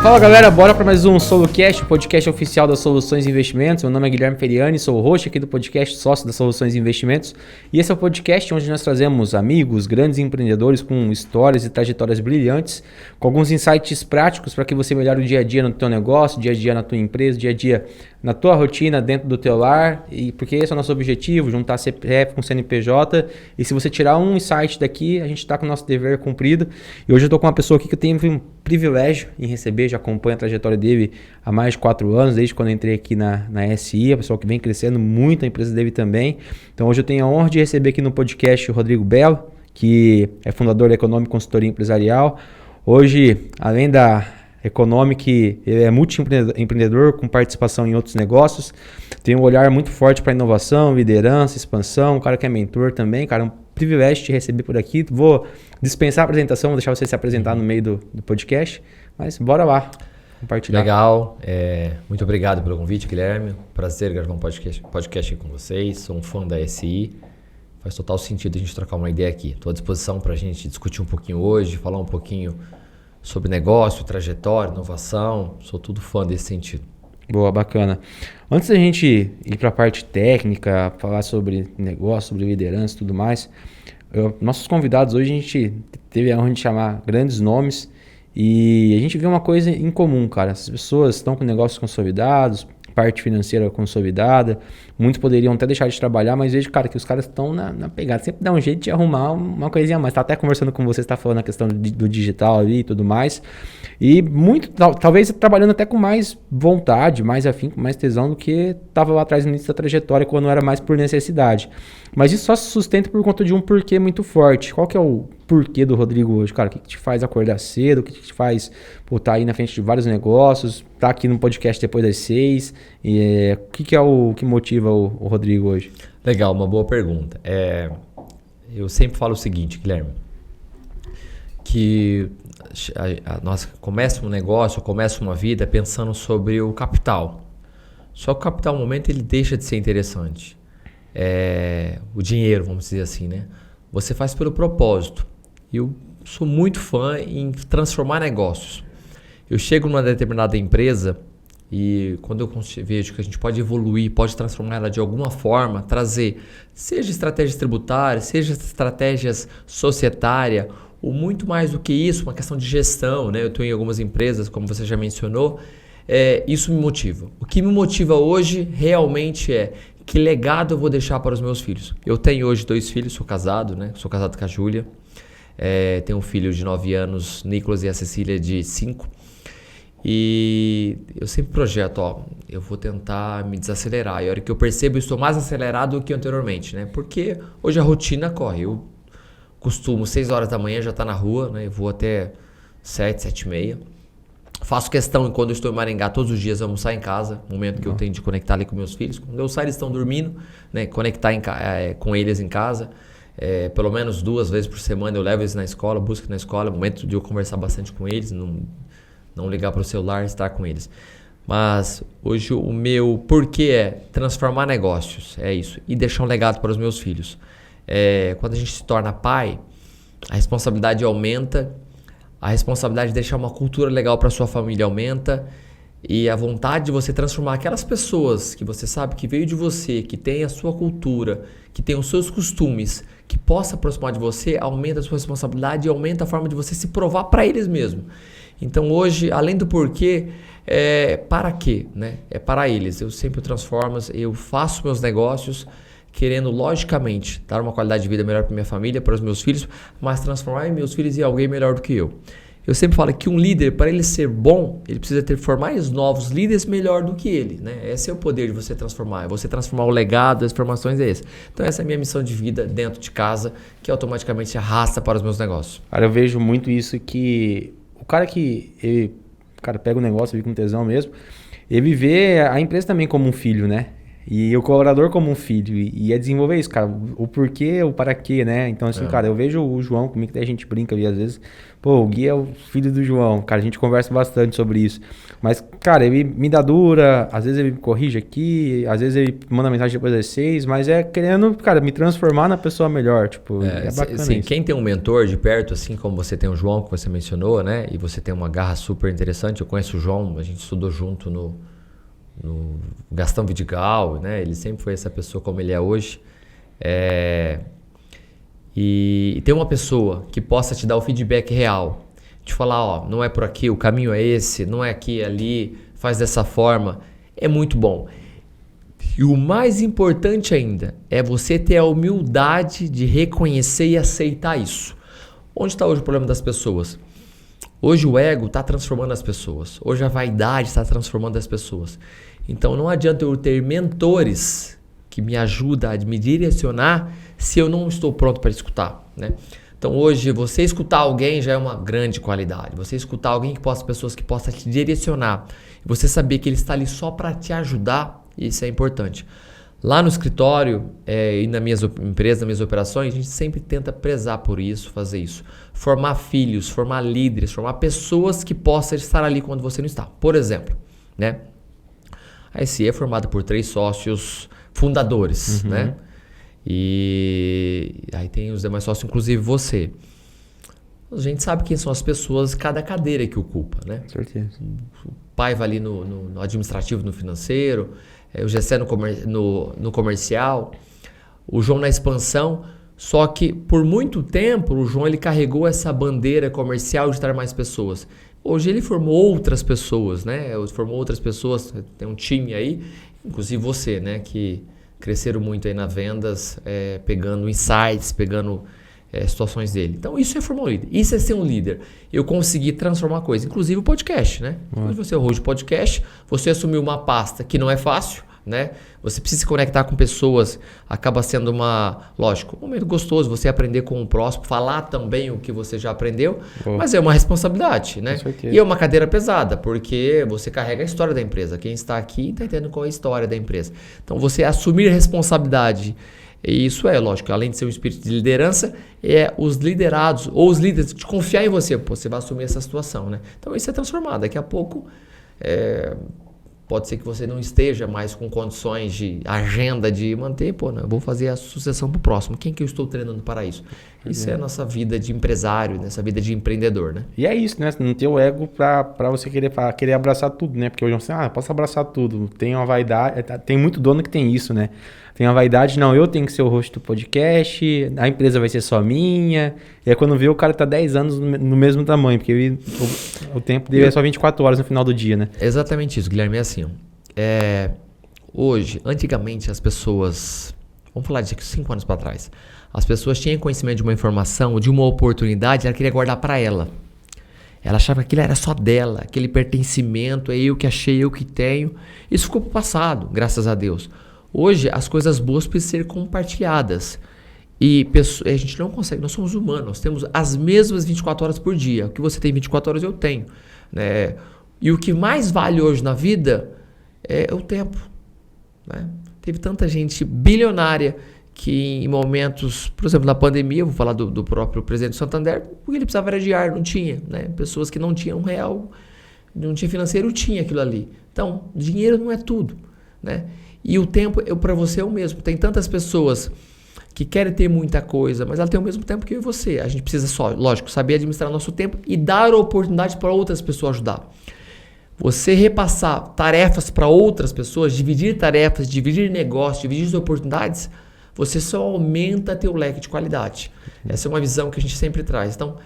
Fala galera, bora para mais um SoloCast, o podcast oficial das Soluções e Investimentos. Meu nome é Guilherme Feriani, sou o host aqui do podcast, sócio das Soluções e Investimentos. E esse é o podcast onde nós trazemos amigos, grandes empreendedores com histórias e trajetórias brilhantes, com alguns insights práticos para que você melhore o dia a dia no teu negócio, dia a dia na tua empresa, dia a dia na tua rotina, dentro do teu lar. E porque esse é o nosso objetivo, juntar CPF com CNPJ. E se você tirar um insight daqui, a gente está com o nosso dever cumprido. E hoje eu estou com uma pessoa aqui que eu tenho um privilégio em receber, já acompanho a trajetória dele há mais de 4 anos, desde quando eu entrei aqui na SI, a pessoa que vem crescendo muito, a empresa dele também. Então hoje eu tenho a honra de receber aqui no podcast o Rodrigo Bello, que é fundador da Economic Consultoria Empresarial. Hoje, além da Economic, ele é multi-empreendedor com participação em outros negócios, tem um olhar muito forte para inovação, liderança, expansão, um cara que é mentor também, cara, é um privilégio te receber por aqui. Vou dispensar a apresentação, vou deixar você se apresentar no meio do podcast, mas bora lá compartilhar. Legal, muito obrigado pelo convite, Guilherme. Prazer gravar um podcast aqui com vocês. Sou um fã da SI. Faz total sentido a gente trocar uma ideia aqui. Estou à disposição para a gente discutir um pouquinho hoje, falar um pouquinho sobre negócio, trajetória, inovação. Sou tudo fã desse sentido. Boa, bacana. Antes da gente ir para a parte técnica, falar sobre negócio, sobre liderança e tudo mais, nossos convidados hoje a gente teve a honra de chamar grandes nomes e a gente vê uma coisa em comum, cara. As pessoas estão com negócios consolidados, parte financeira consolidada, muitos poderiam até deixar de trabalhar, mas vejo, cara, que os caras estão na pegada, sempre dá um jeito de arrumar uma coisinha a mais. Tá até conversando com você, está falando a questão do digital ali e tudo mais, e muito, talvez trabalhando até com mais vontade, mais afinco, mais tesão do que estava lá atrás no início da trajetória, quando era mais por necessidade. Mas isso só se sustenta por conta de um porquê muito forte. Qual que é o porquê do Rodrigo hoje? Cara, o que te faz acordar cedo? O que te faz estar aí na frente de vários negócios? Tá aqui no podcast depois das 6? E, o que é o que motiva o Rodrigo hoje? Legal, uma boa pergunta. Eu sempre falo o seguinte, Guilherme, que nós começa um negócio, começa uma vida pensando sobre o capital. Só que o capital, no momento, ele deixa de ser interessante. O dinheiro, vamos dizer assim, né? Você faz pelo propósito. Eu sou muito fã em transformar negócios. Eu chego numa determinada empresa e quando eu vejo que a gente pode evoluir, pode transformar ela de alguma forma, trazer, seja estratégias tributárias, seja estratégias societárias, ou muito mais do que isso, uma questão de gestão, né? Eu estou em algumas empresas, como você já mencionou, isso me motiva. O que me motiva hoje realmente é que legado eu vou deixar para os meus filhos. Eu tenho hoje 2 filhos, sou casado, né? Sou casado com a Júlia. Tenho um filho de 9 anos, Nicolas, e a Cecília de 5. E eu sempre projeto, eu vou tentar me desacelerar. E a hora que eu percebo, eu estou mais acelerado do que anteriormente, né? Porque hoje a rotina corre. Eu costumo 6 horas da manhã já estar na rua, né? Eu vou até 7, 7 e meia. Faço questão, quando eu estou em Maringá, todos os dias almoçar em casa, momento que eu tenho de conectar ali com meus filhos. Quando eu saio, eles estão dormindo, né? Conectar com eles em casa. Pelo menos 2 vezes por semana eu levo eles na escola, busco na escola, momento de eu conversar bastante com eles, não ligar para o celular, estar com eles. Mas hoje o meu porquê é transformar negócios, é isso, e deixar um legado para os meus filhos. Quando a gente se torna pai, a responsabilidade aumenta, a responsabilidade de deixar uma cultura legal para sua família aumenta, e a vontade de você transformar aquelas pessoas que você sabe que veio de você, que tem a sua cultura, que tem os seus costumes, que possa aproximar de você, aumenta a sua responsabilidade e aumenta a forma de você se provar para eles mesmos. Então hoje, além do porquê, para quê? Né? É para eles. Eu sempre transformo, eu faço meus negócios querendo, logicamente, dar uma qualidade de vida melhor para minha família, para os meus filhos, mas transformar meus filhos em alguém melhor do que eu. Eu sempre falo que um líder, para ele ser bom, ele precisa formar novos líderes melhor do que ele, né? Esse é o poder de você transformar. É você transformar o legado, as formações é esse. Então essa é a minha missão de vida dentro de casa, que automaticamente se arrasta para os meus negócios. Cara, eu vejo muito isso, que o cara pega o negócio, vive com tesão mesmo, ele vê a empresa também como um filho, né? E o colaborador como um filho. E é desenvolver isso, cara. O porquê, o para quê, né? Então, assim, cara, eu vejo o João comigo, que a gente brinca ali às vezes. Pô, o Gui é o filho do João. Cara, a gente conversa bastante sobre isso. Mas, cara, ele me dá dura, às vezes ele me corrige aqui, às vezes ele manda mensagem depois das 6, mas é querendo, cara, me transformar na pessoa melhor. Tipo, é bacana sim, isso. quem tem um mentor de perto, assim como você tem o João, que você mencionou, né? E você tem uma garra super interessante. Eu conheço o João, a gente estudou junto no Gastão Vidigal, né? Ele sempre foi essa pessoa como ele é hoje. E ter uma pessoa que possa te dar o feedback real, te falar, ó, não é por aqui, o caminho é esse, não é aqui, é ali, faz dessa forma, é muito bom. E o mais importante ainda é você ter a humildade de reconhecer e aceitar isso. Onde está hoje o problema das pessoas? Hoje o ego está transformando as pessoas. Hoje a vaidade está transformando as pessoas. Então não adianta eu ter mentores que me ajudam a me direcionar se eu não estou pronto para escutar, né? Então hoje você escutar alguém já é uma grande qualidade. Você escutar alguém pessoas que possa te direcionar. Você saber que ele está ali só para te ajudar, isso é importante. Lá no escritório e nas minhas empresas, nas minhas operações, a gente sempre tenta prezar por isso, fazer isso. Formar filhos, formar líderes, formar pessoas que possam estar ali quando você não está. Por exemplo, né? A SE é formada por 3 sócios fundadores, né? E aí tem os demais sócios, inclusive você. A gente sabe quem são as pessoas, cada cadeira que ocupa, né? Com certeza. O pai vai ali no administrativo, no financeiro, o Gessé no comercial, o João na expansão. Só que por muito tempo o João ele carregou essa bandeira comercial de estar mais pessoas. Hoje ele formou outras pessoas, né? Formou outras pessoas, tem um time aí, inclusive você, né? Que cresceram muito aí nas vendas, pegando insights, pegando situações dele. Então isso é formar um líder, isso é ser um líder. Eu consegui transformar coisas, inclusive o podcast, né? Quando você é o host de podcast, você assumiu uma pasta que não é fácil, né? Você precisa se conectar com pessoas, acaba sendo lógico, um momento gostoso, você aprender com o próximo, falar também o que você já aprendeu, mas é uma responsabilidade, né? E é uma cadeira pesada, porque você carrega a história da empresa. Quem está aqui está entendendo qual é a história da empresa. Então você assumir responsabilidade, e isso lógico, além de ser um espírito de liderança, os liderados ou os líderes de confiar em você, você vai assumir essa situação, né? Então isso é transformado, daqui a pouco pode ser que você não esteja mais com condições de agenda de manter, eu vou fazer a sucessão para o próximo. Quem que eu estou treinando para isso? Isso é a nossa vida de empresário, nessa vida de empreendedor, né? E é isso, né? Não ter o ego para você querer abraçar tudo, né? Porque hoje você, posso abraçar tudo. Tem uma vaidade, tem muito dono que tem isso, né? Tem uma vaidade, não, eu tenho que ser o host do podcast, a empresa vai ser só minha. E aí quando vê, o cara tá 10 anos no mesmo tamanho, porque o tempo dele é só 24 horas no final do dia, né? Exatamente isso, Guilherme, é assim. Hoje, antigamente as pessoas, vamos falar de 5 anos para trás, as pessoas tinham conhecimento de uma informação, de uma oportunidade, ela queria guardar para ela. Ela achava que aquilo era só dela, aquele pertencimento, é eu que achei, eu que tenho. Isso ficou pro passado, graças a Deus. Hoje, as coisas boas precisam ser compartilhadas. E a gente não consegue, nós somos humanos, nós temos as mesmas 24 horas por dia. O que você tem 24 horas, eu tenho, né? E o que mais vale hoje na vida é o tempo, né? Teve tanta gente bilionária que em momentos, por exemplo, na pandemia, eu vou falar do próprio presidente do Santander, porque ele precisava de ar, não tinha, né? Pessoas que não tinham real, não tinha financeiro, tinha aquilo ali. Então, dinheiro não é tudo, né? E o tempo para você é o mesmo. Tem tantas pessoas que querem ter muita coisa, mas ela tem o mesmo tempo que eu e você. A gente precisa só, lógico, saber administrar nosso tempo e dar oportunidade para outras pessoas ajudar. Você repassar tarefas para outras pessoas, dividir tarefas, dividir negócios, dividir oportunidades, você só aumenta teu leque de qualidade. Essa é uma visão que a gente sempre traz. Então,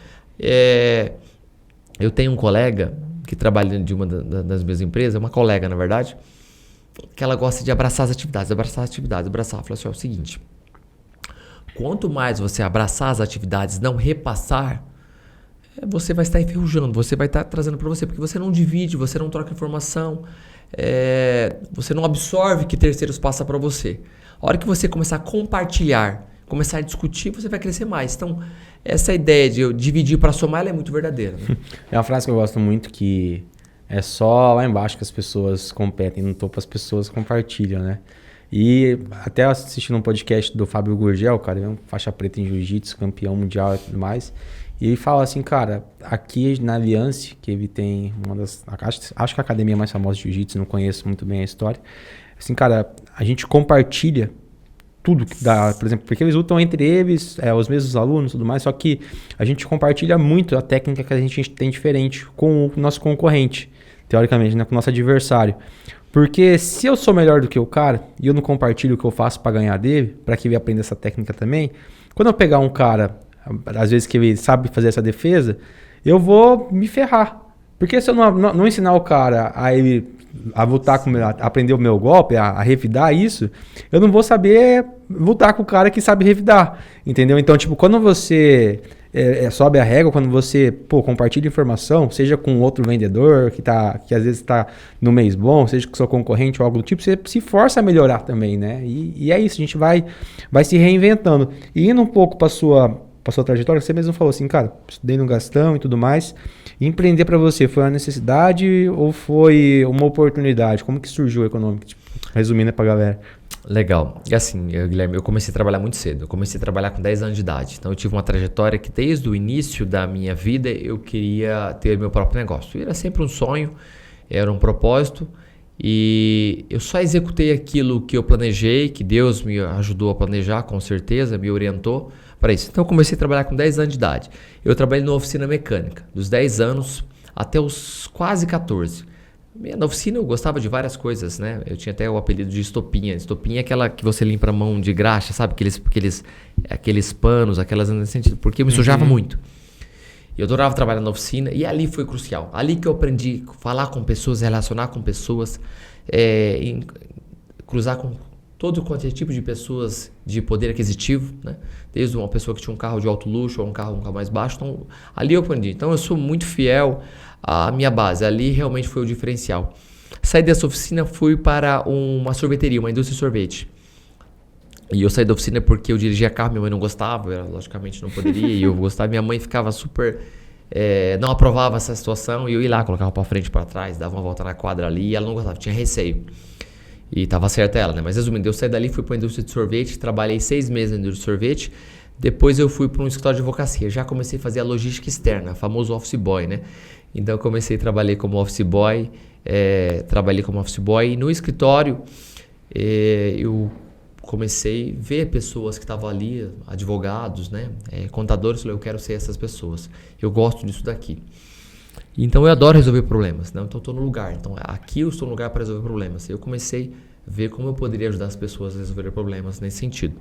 eu tenho um colega que trabalha de uma das minhas empresas, uma colega, na verdade, que ela gosta de abraçar as atividades. Fala assim, é o seguinte, quanto mais você abraçar as atividades, não repassar, você vai estar enferrujando, você vai estar trazendo para você, porque você não divide, você não troca informação, você não absorve que terceiros passam para você. A hora que você começar a compartilhar, começar a discutir, você vai crescer mais. Então, essa ideia de eu dividir para somar, ela é muito verdadeira, né? É uma frase que eu gosto muito, que é só lá embaixo que as pessoas competem, no topo as pessoas compartilham, né? E até assistindo um podcast do Fábio Gurgel, cara, ele é um faixa preta em jiu-jitsu, campeão mundial e tudo mais. E ele fala assim, cara, aqui na Aliança, que ele tem uma das... Acho que a academia mais famosa de jiu-jitsu, não conheço muito bem a história. Assim, cara, a gente compartilha tudo que dá, por exemplo, porque eles lutam entre eles, os mesmos alunos e tudo mais, só que a gente compartilha muito a técnica que a gente tem diferente com o nosso concorrente, teoricamente, né, com o nosso adversário. Porque se eu sou melhor do que o cara e eu não compartilho o que eu faço para ganhar dele, para que ele aprenda essa técnica também, quando eu pegar um cara, às vezes que ele sabe fazer essa defesa, eu vou me ferrar. Porque se eu não ensinar o cara a lutar a aprender o meu golpe, a revidar isso, eu não vou saber lutar com o cara que sabe revidar, entendeu? Então, tipo, quando você sobe a régua, quando você compartilha informação, seja com outro vendedor que às vezes está no mês bom, seja com seu concorrente ou algo do tipo, você se força a melhorar também, né? E é isso, a gente vai se reinventando. E indo um pouco para sua trajetória, você mesmo falou assim, cara, estudei no Gastão e tudo mais. Empreender para você foi uma necessidade ou foi uma oportunidade? Como que surgiu o Econômica? Tipo, resumindo pra galera. Legal. E assim, Guilherme, eu comecei a trabalhar muito cedo. Eu comecei a trabalhar com 10 anos de idade. Então eu tive uma trajetória que desde o início da minha vida eu queria ter meu próprio negócio. Era sempre um sonho, era um propósito. E eu só executei aquilo que eu planejei, que Deus me ajudou a planejar, com certeza, me orientou para isso. Então eu comecei a trabalhar com 10 anos de idade. Eu trabalhei numa oficina mecânica, dos 10 anos até os quase 14. Na oficina eu gostava de várias coisas, né? Eu tinha até o apelido de estopinha. Estopinha é aquela que você limpa a mão de graxa, sabe? Aqueles panos, nesse sentido, porque eu me sujava muito. Eu adorava trabalhar na oficina e ali foi crucial. Ali que eu aprendi a falar com pessoas, relacionar com pessoas, cruzar com todo quanto é tipo de pessoas de poder aquisitivo, né? Desde uma pessoa que tinha um carro de alto luxo ou um carro mais baixo. Então, ali eu aprendi. Então, eu sou muito fiel à minha base. Ali realmente foi o diferencial. Saí dessa oficina, fui para uma sorveteria, uma indústria de sorvete. E eu saí da oficina porque eu dirigia carro, minha mãe não gostava, eu logicamente não poderia, e eu gostava. Minha mãe ficava super... não aprovava essa situação, e eu ia lá, colocava para frente e para trás, dava uma volta na quadra ali, e ela não gostava, tinha receio. E estava certa ela, né? Mas resumindo, eu saí dali, fui para a indústria de sorvete, trabalhei 6 meses na indústria de sorvete, depois eu fui para um escritório de advocacia, já comecei a fazer a logística externa, famoso office boy, né? Então eu comecei a trabalhar como office boy, e no escritório eu comecei a ver pessoas que estavam ali, advogados, né? Contadores, eu quero ser essas pessoas, eu gosto disso daqui. Então eu adoro resolver problemas, né? Então eu estou no lugar, então aqui eu estou no lugar para resolver problemas. Eu comecei a ver como eu poderia ajudar as pessoas a resolver problemas nesse sentido.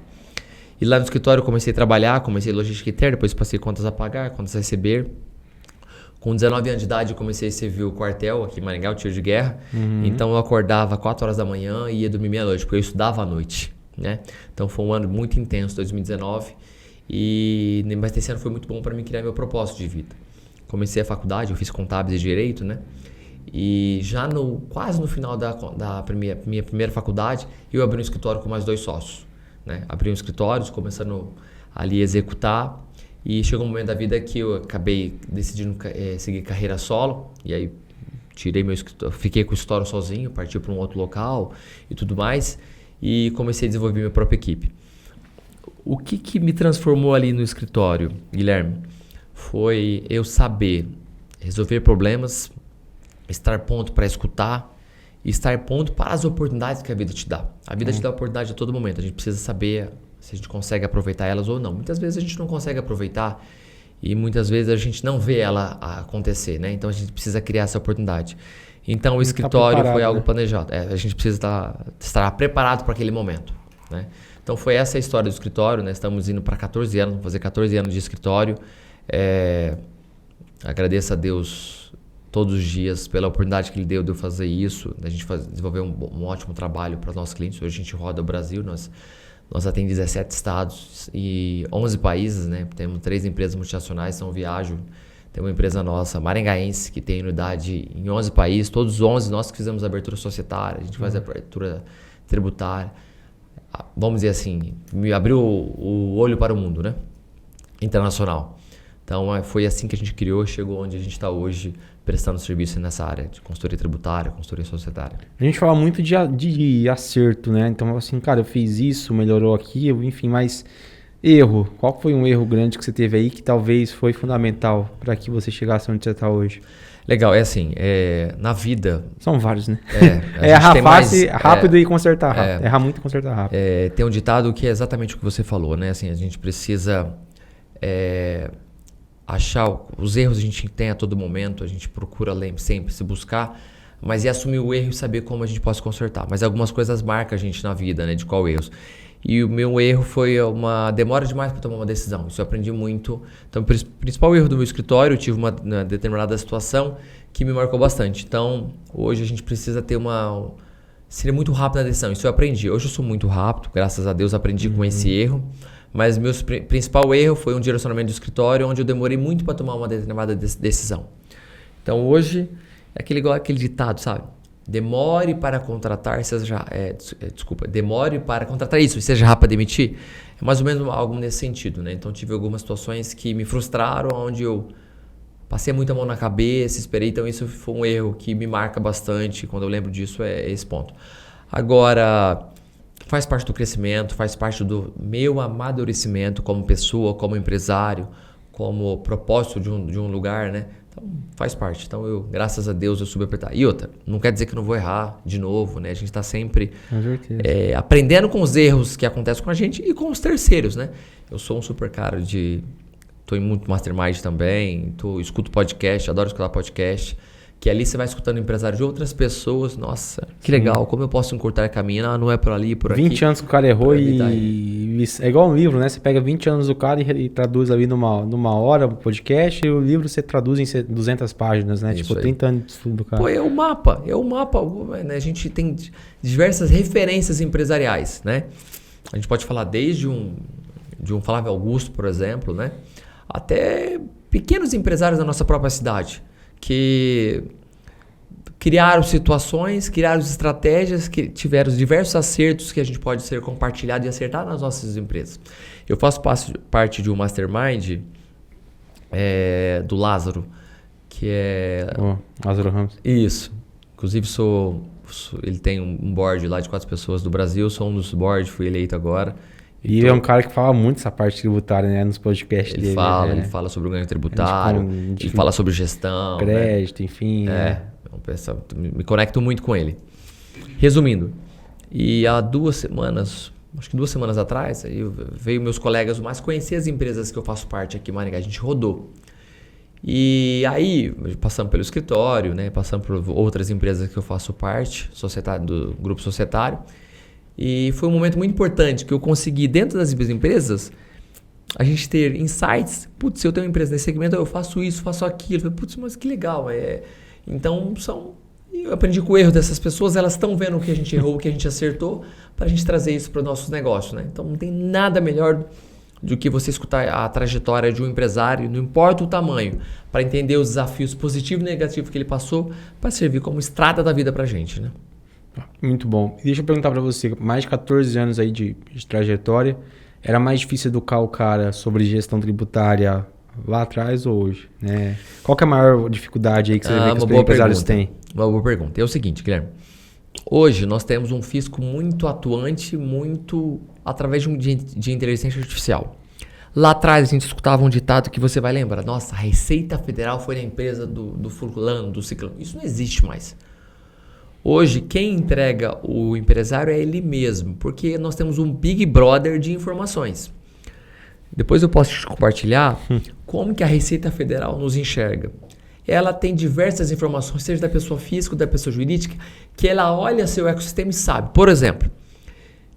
E lá no escritório eu comecei a trabalhar, comecei logística interna, depois passei contas a pagar, contas a receber. Com 19 anos de idade eu comecei a servir o quartel aqui em Maringá, o tiro de guerra. Então eu acordava 4 horas da manhã e ia dormir meia-noite, porque eu estudava à noite, né? Então foi um ano muito intenso, 2019. Mas esse ano foi muito bom para mim criar meu propósito de vida. Comecei a faculdade, eu fiz contábeis e direito, né? E já quase no final da minha primeira faculdade, eu abri um escritório com mais 2 sócios, né? Abri um escritório, começando ali a executar, e chegou um momento da vida que eu acabei decidindo seguir carreira solo, e aí tirei meu escritório, fiquei com o escritório sozinho, parti para um outro local e tudo mais, e comecei a desenvolver minha própria equipe. O que me transformou ali no escritório, Guilherme? Foi eu saber resolver problemas, estar pronto para escutar e estar pronto para as oportunidades que a vida te dá. A vida te dá oportunidade a todo momento. A gente precisa saber se a gente consegue aproveitar elas ou não. Muitas vezes a gente não consegue aproveitar e muitas vezes a gente não vê ela acontecer, né? Então a gente precisa criar essa oportunidade. Então o escritório foi algo planejado. A gente precisa estar preparado para aquele momento, né? Então foi essa a história do escritório, né? Estamos indo para 14 anos, vamos fazer 14 anos de escritório. Agradeço a Deus todos os dias pela oportunidade que Ele deu de eu fazer isso, da gente desenvolver um ótimo trabalho para os nossos clientes. Hoje a gente roda o Brasil, nós atendemos 17 estados e 11 países, né? Temos 3 empresas multinacionais, São Viajo, tem uma empresa nossa, maringaense, que tem unidade em 11 países, todos os 11 nós que fizemos a abertura societária, a gente faz a abertura tributária. Vamos dizer assim, me abriu o olho para o mundo, né? Internacional. Então, foi assim que a gente criou, chegou onde a gente está hoje, prestando serviço nessa área de consultoria tributária, consultoria societária. A gente fala muito de acerto, né? Então, assim, cara, eu fiz isso, melhorou aqui, enfim, mas erro. Qual foi um erro grande que você teve aí que talvez foi fundamental para que você chegasse onde você está hoje? Legal, é assim, na vida... São vários, né? Errar rápido e consertar rápido. Errar muito e consertar rápido. Tem um ditado que é exatamente o que você falou, né? Assim, a gente precisa achar os erros, a gente tem a todo momento, a gente procura sempre se buscar, mas assumir o erro e saber como a gente pode consertar. Mas algumas coisas marcam a gente na vida, né? De qual erros. E o meu erro foi uma demora demais para tomar uma decisão. Isso eu aprendi muito. Então, o principal erro do meu escritório, eu tive uma determinada situação que me marcou bastante. Então, hoje a gente precisa ter seria muito rápido na decisão. Isso eu aprendi. Hoje eu sou muito rápido, graças a Deus aprendi com esse erro. Mas meu principal erro foi um direcionamento do escritório onde eu demorei muito para tomar uma determinada decisão. Então, hoje é aquele ditado, sabe? Demore para contratar, demore para contratar isso e seja rápido para demitir. É mais ou menos algo nesse sentido, né? Então tive algumas situações que me frustraram, onde eu passei muita mão na cabeça, esperei. Então isso foi um erro que me marca bastante. Quando eu lembro disso, é esse ponto. Agora, faz parte do crescimento, faz parte do meu amadurecimento como pessoa, como empresário, como propósito de um lugar, né? Então, faz parte. Então, graças a Deus, eu soube apertar. E outra, não quer dizer que eu não vou errar de novo, né? A gente está sempre aprendendo com os erros que acontecem com a gente e com os terceiros, né? Eu sou um super cara Tô em muito mastermind também, escuto podcast, adoro escutar podcast, que ali você vai escutando empresários de outras pessoas. Nossa, que legal, como eu posso encurtar o caminho? Não é por ali, por aqui. 20 anos que o cara errou é igual um livro, né? Você pega 20 anos do cara e traduz ali numa hora o podcast, e o livro você traduz em 200 páginas, né? Isso 30 anos de estudo do cara. Pô, é o mapa, né? A gente tem diversas referências empresariais, né? A gente pode falar desde de um Flávio Augusto, por exemplo, né? Até pequenos empresários da nossa própria cidade, que criaram situações, criaram estratégias, que tiveram diversos acertos que a gente pode ser compartilhado e acertar nas nossas empresas. Eu faço parte de um mastermind do Lázaro, que é... Lázaro Ramos. Isso. Inclusive, ele tem um board lá de 4 pessoas do Brasil, sou um dos boards, fui eleito agora. E ele é um cara que fala muito essa parte tributária, né? Nos podcasts dele. Ele fala sobre o ganho tributário, ele fala sobre gestão. Crédito, né? Enfim. Me conecto muito com ele. Resumindo, e há 2 semanas, acho que 2 semanas atrás, veio meus colegas mais conhecer as empresas que eu faço parte aqui em Maringá. A gente rodou. E aí, passamos pelo escritório, né? Passamos por outras empresas que eu faço parte, do grupo societário. E foi um momento muito importante que eu consegui, dentro das empresas, a gente ter insights. Putz, se eu tenho uma empresa nesse segmento, eu faço isso, faço aquilo. Eu falei, putz, mas que legal. Então, eu aprendi com o erro dessas pessoas, elas estão vendo o que a gente errou, o que a gente acertou, para a gente trazer isso para os nossos negócios, né? Então, não tem nada melhor do que você escutar a trajetória de um empresário, não importa o tamanho, para entender os desafios positivos e negativos que ele passou, para servir como estrada da vida para a gente, né? Muito bom. E deixa eu perguntar para você, mais de 14 anos aí de trajetória, era mais difícil educar o cara sobre gestão tributária lá atrás ou hoje, né? Qual que é a maior dificuldade aí que você vê que os empresários têm? Uma boa pergunta. É o seguinte, Guilherme. Hoje nós temos um fisco muito atuante, muito através de inteligência artificial. Lá atrás a gente escutava um ditado que você vai lembrar. Nossa, a Receita Federal foi na empresa do fulano, do ciclano. Isso não existe mais. Hoje, quem entrega o empresário é ele mesmo, porque nós temos um Big Brother de informações. Depois eu posso te compartilhar como que a Receita Federal nos enxerga. Ela tem diversas informações, seja da pessoa física ou da pessoa jurídica, que ela olha seu ecossistema e sabe. Por exemplo,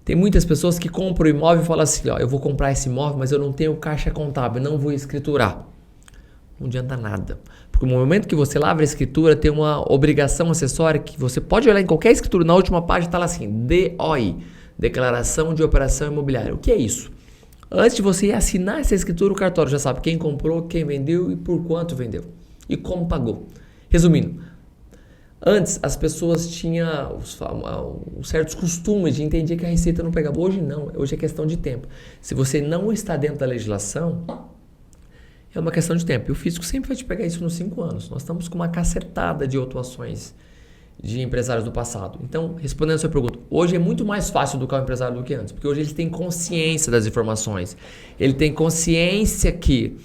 tem muitas pessoas que compram o imóvel e falam assim, eu vou comprar esse imóvel, mas eu não tenho caixa contábil, não vou escriturar. Não adianta nada. Porque no momento que você lavra a escritura, tem uma obrigação acessória que você pode olhar em qualquer escritura. Na última página está lá assim, DOI, Declaração de Operação Imobiliária. O que é isso? Antes de você assinar essa escritura, o cartório já sabe quem comprou, quem vendeu e por quanto vendeu. E como pagou. Resumindo, antes as pessoas tinham certos costumes de entender que a Receita não pegava. Hoje não, hoje é questão de tempo. Se você não está dentro da legislação... é uma questão de tempo. E o fisco sempre vai te pegar isso nos 5 anos. Nós estamos com uma cacetada de autuações de empresários do passado. Então, respondendo a sua pergunta, hoje é muito mais fácil educar o empresário do que antes, porque hoje eles têm consciência das informações. Ele tem consciência que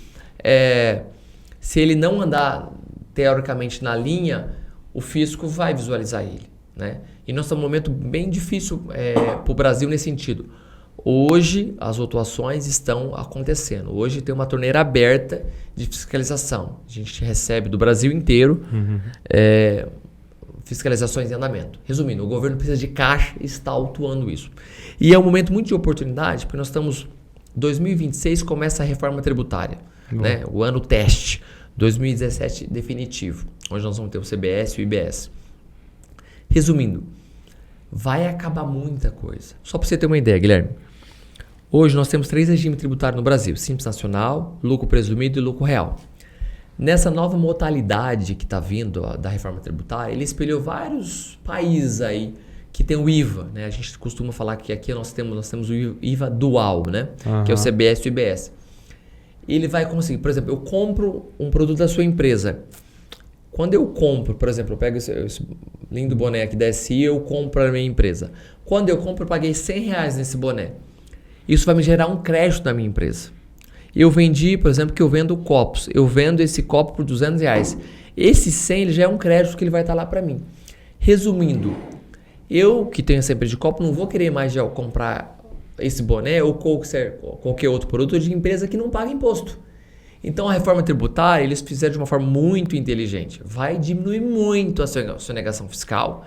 se ele não andar teoricamente na linha, o fisco vai visualizar ele, né? E nós estamos num momento bem difícil para o Brasil nesse sentido. Hoje as autuações estão acontecendo. Hoje tem uma torneira aberta de fiscalização. A gente recebe do Brasil inteiro fiscalizações em andamento. Resumindo, o governo precisa de caixa e está autuando isso. E é um momento muito de oportunidade, porque nós estamos... 2026 começa a reforma tributária, né? O ano teste. 2017 definitivo, onde nós vamos ter o CBS e o IBS. Resumindo, vai acabar muita coisa. Só para você ter uma ideia, Guilherme. Hoje nós temos 3 regimes tributários no Brasil: Simples Nacional, lucro presumido e lucro real. Nessa nova modalidade que está vindo da reforma tributária, ele espelhou vários países aí que tem o IVA, né? A gente costuma falar que aqui nós temos o IVA dual, né? Que é o CBS e o IBS. Ele vai conseguir, por exemplo, eu compro um produto da sua empresa. Quando eu compro, por exemplo, eu pego esse lindo boné aqui da SI, eu compro para a minha empresa. Quando eu compro, eu paguei R$100 nesse boné. Isso vai me gerar um crédito na minha empresa. Eu vendi, por exemplo, que eu vendo copos. Eu vendo esse copo por R$200. Esse 100 ele já é um crédito que ele vai estar lá para mim. Resumindo, eu que tenho essa empresa de copo não vou querer mais já comprar esse boné ou qualquer outro produto de empresa que não paga imposto. Então a reforma tributária eles fizeram de uma forma muito inteligente. Vai diminuir muito a sonegação fiscal.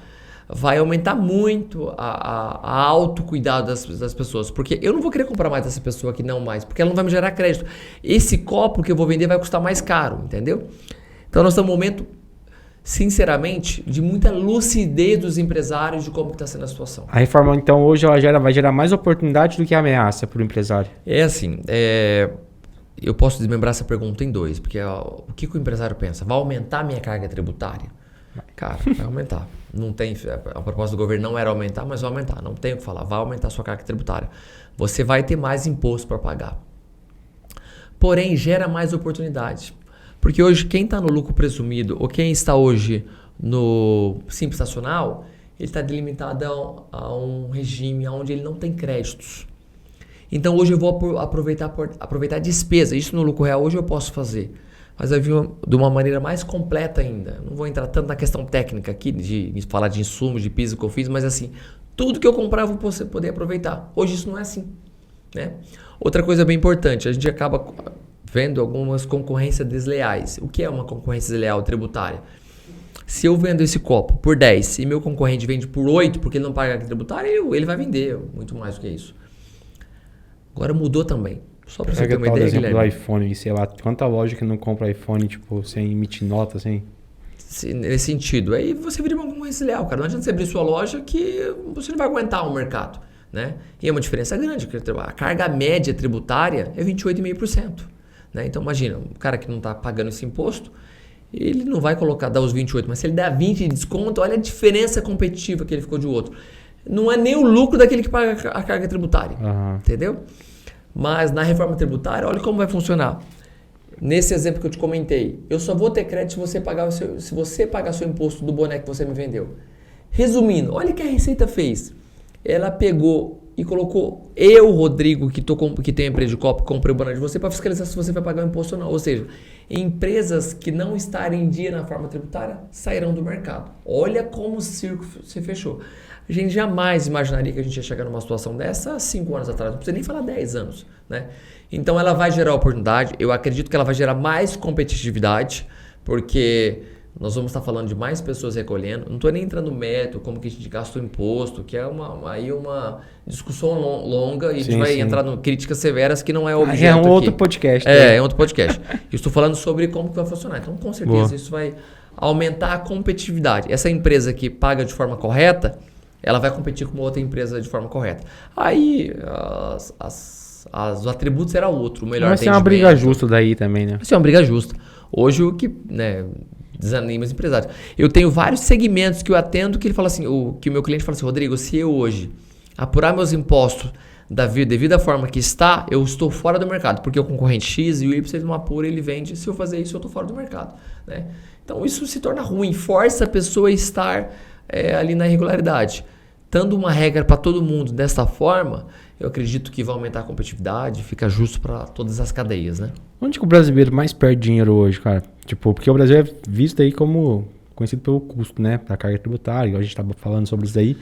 Vai aumentar muito a autocuidado das pessoas. Porque eu não vou querer comprar mais dessa pessoa aqui, não mais. Porque ela não vai me gerar crédito. Esse copo que eu vou vender vai custar mais caro, entendeu? Então nós estamos num momento, sinceramente, de muita lucidez dos empresários de como está sendo a situação. A reforma, então, hoje ela vai gerar mais oportunidade do que ameaça para o empresário? É assim, eu posso desmembrar essa pergunta em 2. Porque o que o empresário pensa? Vai aumentar a minha carga tributária? Cara, vai aumentar. Não tem, a proposta do governo não era aumentar, mas vai aumentar. Não tem o que falar, vai aumentar a sua carga tributária. Você vai ter mais imposto para pagar. Porém, gera mais oportunidade. Porque hoje, quem está no lucro presumido ou quem está hoje no Simples Nacional, ele está delimitado a um regime onde ele não tem créditos. Então, hoje eu vou aproveitar a despesa. Isso no lucro real hoje eu posso fazer. Mas vai vir de uma maneira mais completa ainda. Não vou entrar tanto na questão técnica aqui, de falar de insumos, de PIS que eu fiz, mas assim, tudo que eu comprar eu vou poder aproveitar. Hoje isso não é assim, né? Outra coisa bem importante, a gente acaba vendo algumas concorrências desleais. O que é uma concorrência desleal tributária? Se eu vendo esse copo por 10 e meu concorrente vende por 8 porque ele não paga a tributária, ele vai vender muito mais do que isso. Agora mudou também. Só para você ter uma ideia, exemplo Guilherme. do iPhone, sei lá, quanta loja que não compra iPhone, tipo, sem emitir nota, assim? Nesse sentido. Aí você vira uma concorrência leal, cara. Não adianta você abrir sua loja que você não vai aguentar o mercado, né? E é uma diferença grande. A carga média tributária é 28,5%. Né? Então imagina, um cara que não está pagando esse imposto, ele não vai dar os 28, mas se ele der 20 de desconto, olha a diferença competitiva que ele ficou de outro. Não é nem o lucro daquele que paga a carga tributária, entendeu? Mas na reforma tributária, olha como vai funcionar. Nesse exemplo que eu te comentei, eu só vou ter crédito se você pagar seu imposto do boné que você me vendeu. Resumindo, olha o que a Receita fez. Ela pegou e colocou Rodrigo, que tem a empresa de copo, comprei o boné de você para fiscalizar se você vai pagar o imposto ou não. Ou seja, empresas que não estarem em dia na forma tributária sairão do mercado. Olha como o circo se fechou. A gente jamais imaginaria que a gente ia chegar numa situação dessa há 5 anos atrás, não precisa nem falar 10 anos, né? Então ela vai gerar oportunidade, eu acredito que ela vai gerar mais competitividade, porque nós vamos estar falando de mais pessoas recolhendo. Não estou nem entrando no método, como que a gente gasta o imposto, que é uma discussão longa e a gente vai entrar em críticas severas que não é o objeto aqui. Outro podcast. É outro podcast. Eu estou falando sobre como que vai funcionar. Então, com certeza, isso vai aumentar a competitividade. Essa empresa que paga de forma correta, ela vai competir com uma outra empresa de forma correta. Aí, os atributos serão outro, o melhor atendimento. Vai ser uma briga justa daí também, né? Vai ser uma briga justa. Hoje, o que desanima os empresários. Eu tenho vários segmentos que eu atendo que ele fala assim, que o meu cliente fala assim, Rodrigo, se eu hoje apurar meus impostos devido à forma que está, eu estou fora do mercado, porque o concorrente X e o Y uma pura, ele vende, se eu fazer isso eu estou fora do mercado, né? Então isso se torna ruim, força a pessoa a estar ali na irregularidade. Dando uma regra para todo mundo desta forma, eu acredito que vai aumentar a competitividade, fica justo para todas as cadeias, né? Onde que o brasileiro mais perde dinheiro hoje, cara? Tipo, porque o Brasil é visto aí como conhecido pelo custo, né? Da carga tributária, a gente estava falando sobre isso aí.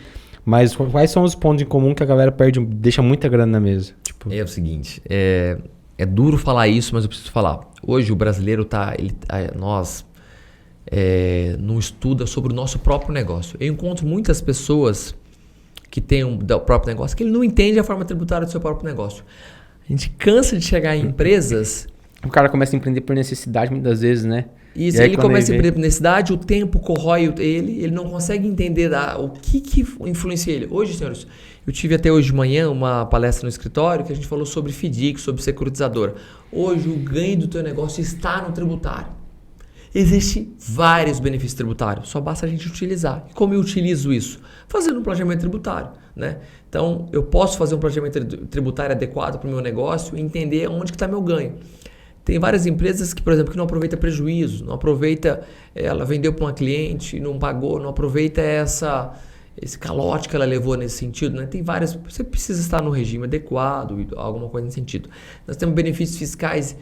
Mas quais são os pontos em comum que a galera perde, deixa muita grana na mesa? Tipo... É o seguinte, é duro falar isso, mas eu preciso falar. Hoje o brasileiro não estuda sobre o nosso próprio negócio. Eu encontro muitas pessoas que têm o próprio negócio que ele não entende a forma tributária do seu próprio negócio. A gente cansa de chegar em empresas... O cara começa a empreender por necessidade muitas vezes, né? Isso, ele começa a empreender por necessidade, o tempo corrói ele não consegue entender o que influencia ele. Hoje, senhores, eu tive até hoje de manhã uma palestra no escritório que a gente falou sobre FDIC, sobre securitizadora. Hoje o ganho do teu negócio está no tributário. Existem vários benefícios tributários, só basta a gente utilizar. E como eu utilizo isso? Fazendo um planejamento tributário, né? Então, eu posso fazer um planejamento tributário adequado para o meu negócio e entender onde está meu ganho. Tem várias empresas que, por exemplo, que não aproveita prejuízo, não aproveita, ela vendeu para uma cliente, não pagou, não aproveita esse calote que ela levou nesse sentido, né? Tem várias, você precisa estar no regime adequado, alguma coisa nesse sentido. Nós temos benefícios fiscais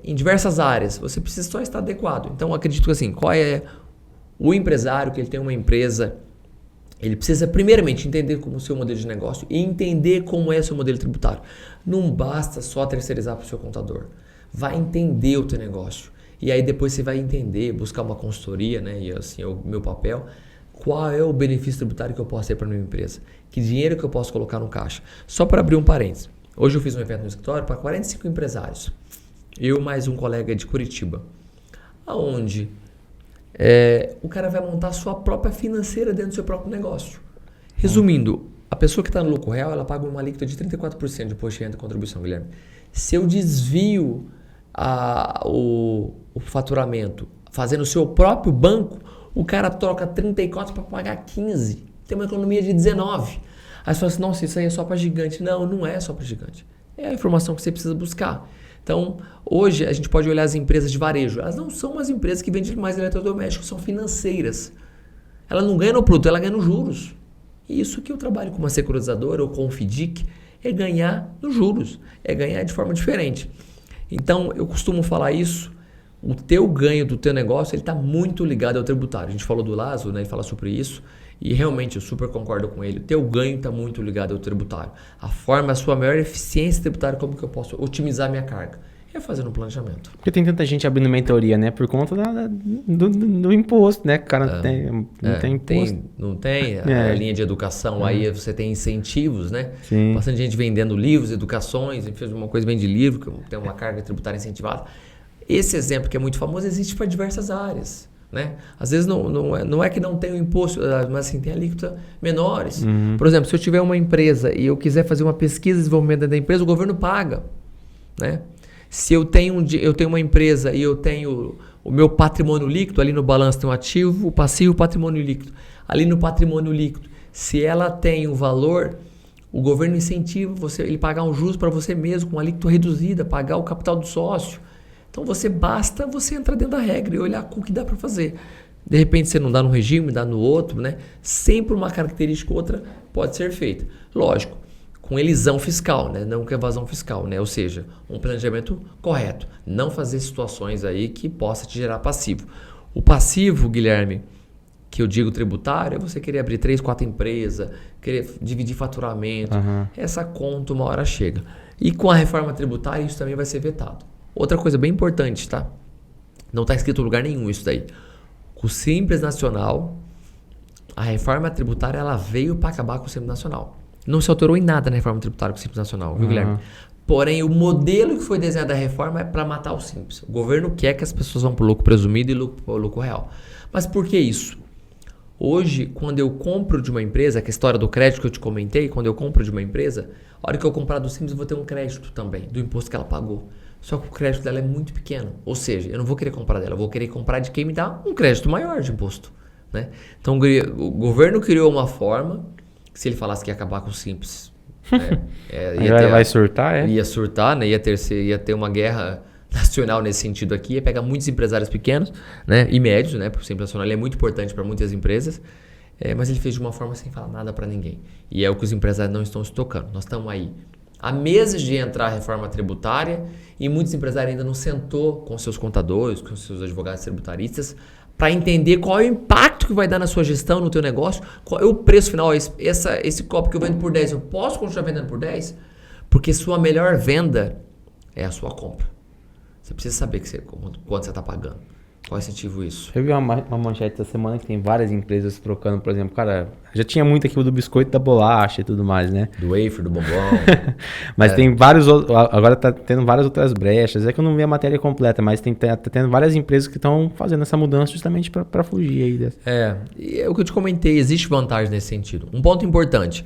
em diversas áreas, você precisa só estar adequado. Então, acredito que assim, qual é o empresário que ele tem uma empresa, ele precisa primeiramente entender como é o seu modelo de negócio e entender como é o seu modelo tributário. Não basta só terceirizar para o seu contador. Vai entender o teu negócio. E aí depois você vai entender, buscar uma consultoria, né? E assim é o meu papel. Qual é o benefício tributário que eu posso ter para a minha empresa? Que dinheiro que eu posso colocar no caixa? Só para abrir um parênteses. Hoje eu fiz um evento no escritório para 45 empresários. Eu mais um colega de Curitiba. Aonde o cara vai montar a sua própria financeira dentro do seu próprio negócio. Resumindo, a pessoa que está no lucro real, ela paga uma alíquota de 34% de imposto de renda e contribuição, Guilherme. Se eu desvio o faturamento fazendo o seu próprio banco, o cara troca 34% para pagar 15%. Tem uma economia de 19%. Aí você fala assim, nossa, isso aí é só para gigante. Não, não é só para gigante. É a informação que você precisa buscar. Então, hoje a gente pode olhar as empresas de varejo. Elas não são as empresas que vendem mais eletrodomésticos, são financeiras. Ela não ganha no produto, ela ganha nos juros. E isso que eu trabalho com uma securitizadora ou com um FDIC é ganhar nos juros, é ganhar de forma diferente. Então, eu costumo falar isso, o teu ganho do teu negócio ele está muito ligado ao tributário. A gente falou do Lázaro, né, ele fala sobre isso, e realmente eu super concordo com ele. O teu ganho está muito ligado ao tributário. A sua maior eficiência tributária, como que eu posso otimizar minha carga? É fazendo um planejamento. Porque tem tanta gente abrindo mentoria, né? Por conta do imposto, né? O cara não tem imposto. Não tem a linha de educação, aí você tem incentivos, né? Sim. Bastante gente vendendo livros, educações, fez uma coisa vende livro, que tem uma carga tributária incentivada. Esse exemplo que é muito famoso existe para diversas áreas. Né? Às vezes não é que não tem o imposto, mas assim, tem alíquota menores. Por exemplo, se eu tiver uma empresa e eu quiser fazer uma pesquisa de desenvolvimento da empresa, o governo paga. Né? Se eu tenho uma empresa e eu tenho o meu patrimônio líquido, ali no balanço tem o ativo, o passivo, o patrimônio líquido. Ali no patrimônio líquido, se ela tem um valor, o governo incentiva ele pagar um juros para você mesmo, com alíquota reduzida, pagar o capital do sócio. Então basta você entrar dentro da regra e olhar o que dá para fazer. De repente você não dá num regime, dá no outro, né? Sempre uma característica ou outra pode ser feita. Lógico, com elisão fiscal, né? Não com evasão fiscal, né? Ou seja, um planejamento correto. Não fazer situações aí que possa te gerar passivo. O passivo, Guilherme, que eu digo tributário, é você querer abrir 3, 4 empresas, querer dividir faturamento. Essa conta uma hora chega. E com a reforma tributária isso também vai ser vetado. Outra coisa bem importante, tá? Não está escrito em lugar nenhum isso daí. O Simples Nacional, a reforma tributária, ela veio para acabar com o Simples Nacional. Não se alterou em nada na reforma tributária com o Simples Nacional, viu, Guilherme? Porém, o modelo que foi desenhado da reforma é para matar o Simples. O governo quer que as pessoas vão para o lucro presumido e para o lucro real. Mas por que isso? Hoje, quando eu compro de uma empresa, que é a história do crédito que eu te comentei, quando eu compro de uma empresa, a hora que eu comprar do Simples, eu vou ter um crédito também, do imposto que ela pagou. Só que o crédito dela é muito pequeno. Ou seja, eu não vou querer comprar dela, eu vou querer comprar de quem me dá um crédito maior de imposto. Né? Então, o governo criou uma forma que se ele falasse que ia acabar com o Simples, Vai surtar, Ia surtar, né? Ia ter uma guerra nacional nesse sentido aqui, ia pegar muitos empresários pequenos, né? E médios, né? Porque o Simples Nacional é muito importante para muitas empresas, mas ele fez de uma forma sem falar nada para ninguém. E é o que os empresários não estão se tocando. Nós estamos aí há meses de entrar a reforma tributária e muitos empresários ainda não sentou com seus contadores, com seus advogados tributaristas, para entender qual é o impacto que vai dar na sua gestão, no teu negócio, qual é o preço final. Esse copo que eu vendo por 10, eu posso continuar vendendo por 10? Porque sua melhor venda é a sua compra. Você precisa saber quanto você está pagando. Qual é o incentivo isso? Eu vi uma manchete essa semana que tem várias empresas trocando, por exemplo, cara, já tinha muito aqui o do biscoito, da bolacha e tudo mais, né? Do wafer, do bombom. Mas tem vários outros, agora tá tendo várias outras brechas, é que eu não vi a matéria completa, mas tá tendo várias empresas que estão fazendo essa mudança justamente para fugir aí dessa. E é o que eu te comentei, existe vantagem nesse sentido. Um ponto importante,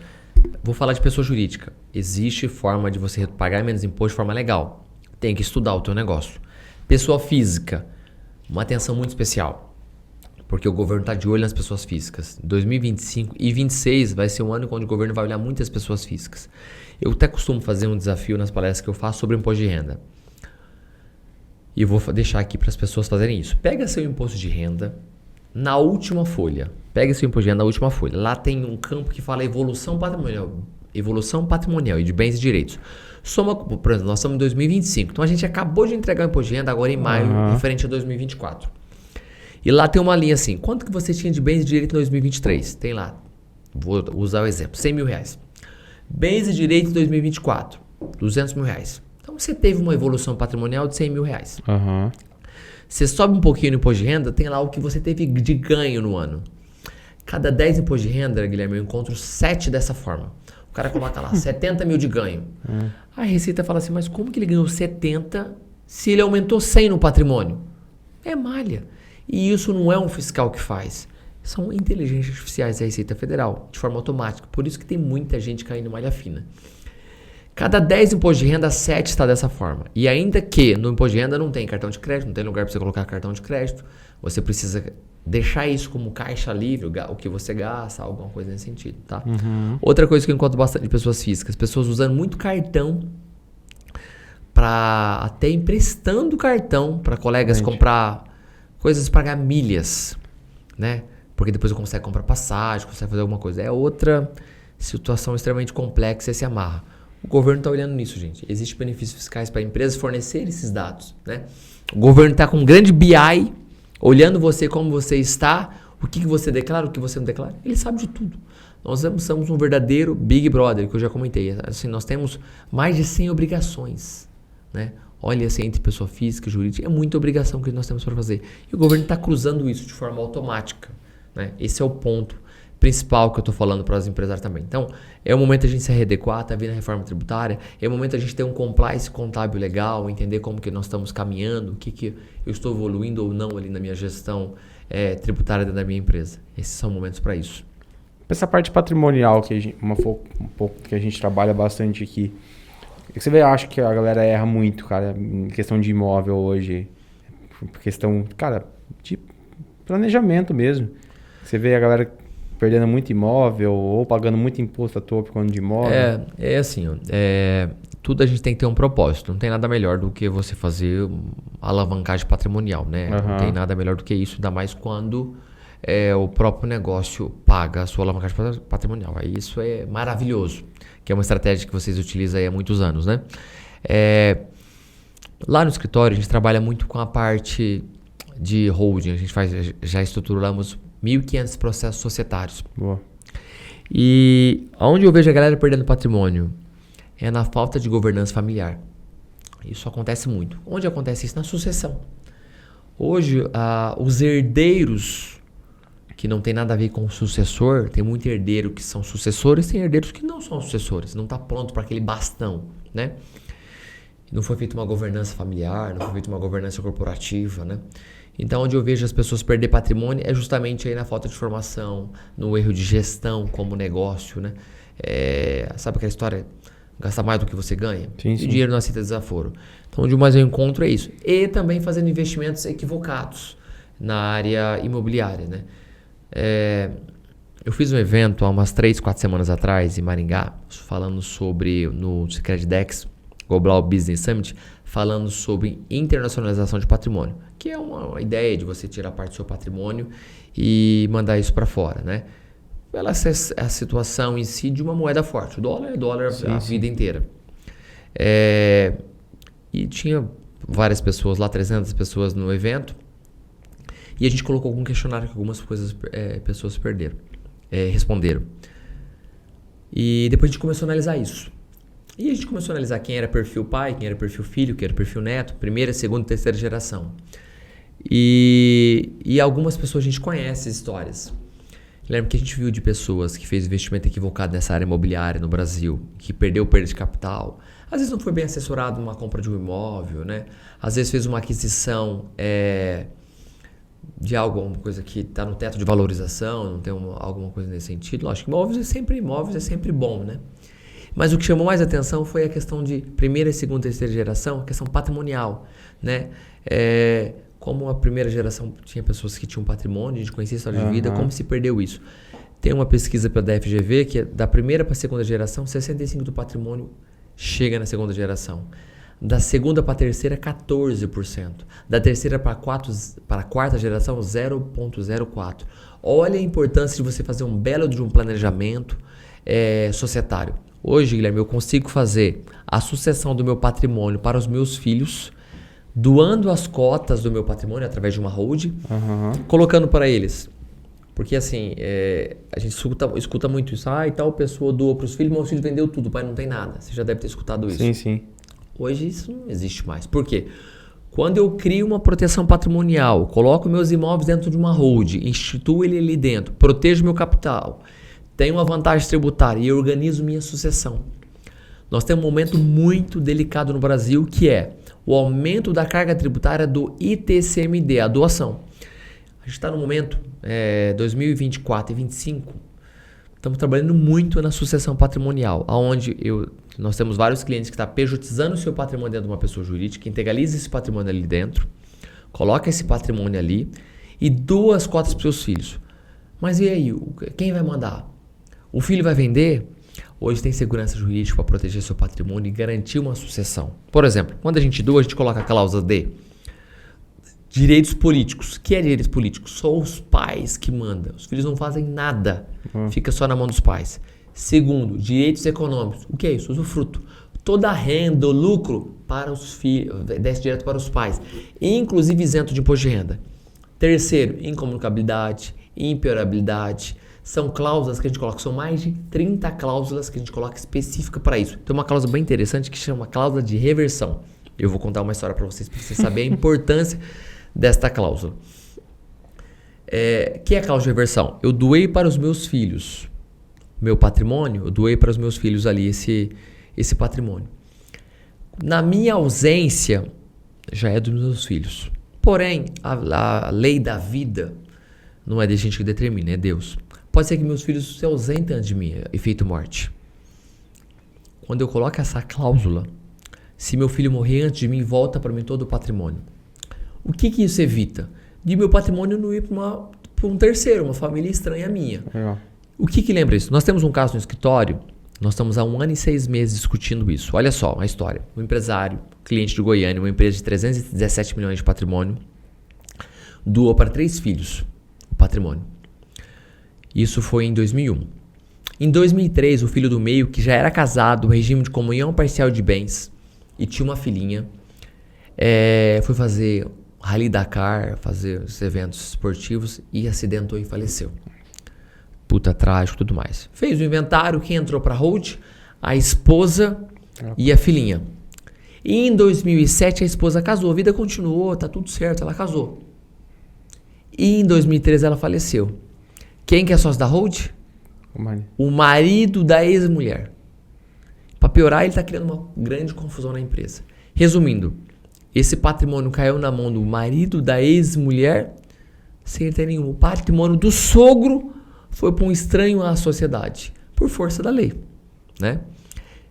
vou falar de pessoa jurídica. Existe forma de você pagar menos imposto de forma legal. Tem que estudar o teu negócio. Pessoa física, uma atenção muito especial, porque o governo está de olho nas pessoas físicas. 2025 e 2026 vai ser um ano onde o governo vai olhar muitas pessoas físicas. Eu até costumo fazer um desafio nas palestras que eu faço sobre imposto de renda. E eu vou deixar aqui para as pessoas fazerem isso. Pega seu imposto de renda na última folha. Pega seu imposto de renda na última folha. Lá tem um campo que fala evolução patrimonial e de bens e direitos. Soma, por exemplo, nós estamos em 2025. Então a gente acabou de entregar o imposto de renda agora em maio, referente a 2024. E lá tem uma linha assim, quanto que você tinha de bens e direitos em 2023? Tem lá, vou usar o exemplo, 100 mil reais. Bens e direitos em 2024, 200 mil reais. Então você teve uma evolução patrimonial de 100 mil reais. Você sobe um pouquinho no imposto de renda, tem lá o que você teve de ganho no ano. Cada 10 impostos de renda, Guilherme, eu encontro 7 dessa forma. O cara coloca lá 70 mil de ganho. A Receita fala assim, mas como que ele ganhou 70 se ele aumentou 100 no patrimônio? É malha. E isso não é um fiscal que faz. São inteligências artificiais da Receita Federal, de forma automática. Por isso que tem muita gente caindo malha fina. Cada 10 impostos de renda, 7 está dessa forma. E ainda que no imposto de renda não tem cartão de crédito, não tem lugar para você colocar cartão de crédito, você precisa deixar isso como caixa livre, o que você gasta, alguma coisa nesse sentido, tá? Outra coisa que eu encontro bastante de pessoas físicas, pessoas usando muito cartão, até emprestando cartão para colegas comprar coisas, pagar milhas, né? Porque depois eu consegue comprar passagem, consegue fazer alguma coisa. É outra situação extremamente complexa e se amarra. O governo está olhando nisso, gente. Existem benefícios fiscais para empresas fornecerem esses dados, né? O governo está com um grande BI, olhando você como você está, o que você declara, o que você não declara. Ele sabe de tudo. Nós somos um verdadeiro Big Brother, que eu já comentei. Assim, nós temos mais de 100 obrigações, né? Olha, assim, entre pessoa física e jurídica, é muita obrigação que nós temos para fazer. E o governo está cruzando isso de forma automática, né? Esse é o ponto principal que eu estou falando para os empresários também. Então, é o momento a gente se readequar, tá vindo a reforma tributária, é o momento a gente ter um compliance contábil legal, entender como que nós estamos caminhando, o que eu estou evoluindo ou não ali na minha gestão tributária da minha empresa. Esses são momentos para isso. Essa parte patrimonial, que um pouco que a gente trabalha bastante aqui, você vê, acho que a galera erra muito, cara, em questão de imóvel hoje, questão, cara, de planejamento mesmo. Você vê a galera perdendo muito imóvel ou pagando muito imposto à toa por conta de imóvel. É assim, tudo a gente tem que ter um propósito. Não tem nada melhor do que você fazer alavancagem patrimonial, né? Não tem nada melhor do que isso, ainda mais quando o próprio negócio paga a sua alavancagem patrimonial. Aí isso é maravilhoso, que é uma estratégia que vocês utilizam aí há muitos anos, né? Lá no escritório a gente trabalha muito com a parte de holding. A gente já estruturamos 1.500 processos societários. Boa. E onde eu vejo a galera perdendo patrimônio é na falta de governança familiar. Isso acontece muito. Onde acontece isso? Na sucessão. Hoje, os herdeiros, que não tem nada a ver com o sucessor, tem muito herdeiro que são sucessores, tem herdeiros que não são sucessores, não está pronto para aquele bastão, né? Não foi feita uma governança familiar, não foi feita uma governança corporativa, né? Então, onde eu vejo as pessoas perder patrimônio é justamente aí na falta de formação, no erro de gestão como negócio, né? Sabe aquela história, gastar mais do que você ganha? Sim. E o dinheiro não aceita desaforo. Então, onde mais eu encontro é isso. E também fazendo investimentos equivocados na área imobiliária, né? Eu fiz um evento há umas 3, 4 semanas atrás em Maringá, falando sobre, no Secretdex Global Business Summit, falando sobre internacionalização de patrimônio, que é uma ideia de você tirar parte do seu patrimônio e mandar isso para fora, né? Pela a situação em si de uma moeda forte. O dólar é dólar a vida inteira. E tinha várias pessoas lá, 300 pessoas no evento, e a gente colocou algum questionário que algumas pessoas responderam. E depois a gente começou a analisar isso. E a gente começou a analisar quem era perfil pai, quem era perfil filho, quem era perfil neto, primeira, segunda e terceira geração. E algumas pessoas a gente conhece as histórias. Lembra que a gente viu de pessoas que fez investimento equivocado nessa área imobiliária no Brasil, que perdeu perda de capital. Às vezes não foi bem assessorado numa compra de um imóvel, né? Às vezes fez uma aquisição de alguma coisa que está no teto de valorização, não tem alguma coisa nesse sentido. Lógico que imóveis é sempre bom, né? Mas o que chamou mais atenção foi a questão de primeira, segunda e terceira geração, a questão patrimonial, né? Como a primeira geração tinha pessoas que tinham patrimônio, a gente conhecia a história de vida, como se perdeu isso. Tem uma pesquisa pela DFGV que da primeira para a segunda geração, 65% do patrimônio chega na segunda geração. Da segunda para a terceira, 14%. Da terceira para a quarta geração, 0,04%. Olha a importância de você fazer um belo de um planejamento societário. Hoje, Guilherme, eu consigo fazer a sucessão do meu patrimônio para os meus filhos, doando as cotas do meu patrimônio através de uma hold, colocando para eles. Porque assim, a gente escuta muito isso. E tal pessoa doou para os filhos, mas o filho vendeu tudo, o pai não tem nada. Você já deve ter escutado isso. Sim. Hoje isso não existe mais. Por quê? Quando eu crio uma proteção patrimonial, coloco meus imóveis dentro de uma hold, instituo ele ali dentro, protejo meu capital, tenho uma vantagem tributária e organizo minha sucessão. Nós temos um momento muito delicado no Brasil, que é o aumento da carga tributária do ITCMD, a doação. A gente está no momento, 2024 e 2025, estamos trabalhando muito na sucessão patrimonial, onde nós temos vários clientes que estão pejotizando o seu patrimônio dentro de uma pessoa jurídica, integraliza esse patrimônio ali dentro, coloca esse patrimônio ali e doa as cotas para os seus filhos. Mas e aí, quem vai mandar? O filho vai vender? Hoje tem segurança jurídica para proteger seu patrimônio e garantir uma sucessão. Por exemplo, quando a gente doa, a gente coloca a cláusula de direitos políticos. O que é direitos políticos? Só os pais que mandam. Os filhos não fazem nada. Fica só na mão dos pais. Segundo, direitos econômicos. O que é isso? Usufruto. Toda a renda, o lucro para os filhos, desce direto para os pais, inclusive isento de imposto de renda. Terceiro, incomunicabilidade, imperabilidade. São cláusulas que a gente coloca, são mais de 30 cláusulas que a gente coloca específica para isso. Tem uma cláusula bem interessante que chama cláusula de reversão. Eu vou contar uma história para vocês saberem a importância desta cláusula. Que é a cláusula de reversão? Eu doei para os meus filhos meu patrimônio, eu doei para os meus filhos ali esse patrimônio. Na minha ausência, já é dos meus filhos. Porém, a lei da vida não é de gente que determina, é Deus. Pode ser que meus filhos se ausentem antes de mim, efeito morte. Quando eu coloco essa cláusula, se meu filho morrer antes de mim, volta para mim todo o patrimônio. O que isso evita? De meu patrimônio não ir para um terceiro, uma família estranha minha. O que lembra isso? Nós temos um caso no escritório, nós estamos há 1 ano e 6 meses discutindo isso. Olha só a história. Um empresário, cliente de Goiânia, uma empresa de 317 milhões de patrimônio, doou para 3 filhos o patrimônio. Isso foi em 2001. Em 2003, o filho do meio, que já era casado, regime de comunhão parcial de bens, e tinha uma filhinha, foi fazer Rally Dakar, fazer os eventos esportivos, e acidentou e faleceu. Puta, trágico e tudo mais. Fez o inventário, quem entrou para hold? A esposa e a filhinha. E em 2007 a esposa casou, a vida continuou, tá tudo certo, ela casou. E em 2013 ela faleceu. Quem que é sócio da hold? O marido da ex-mulher. Para piorar, ele está criando uma grande confusão na empresa. Resumindo, esse patrimônio caiu na mão do marido da ex-mulher sem ter nenhum. O patrimônio do sogro foi para um estranho à sociedade, por força da lei, né?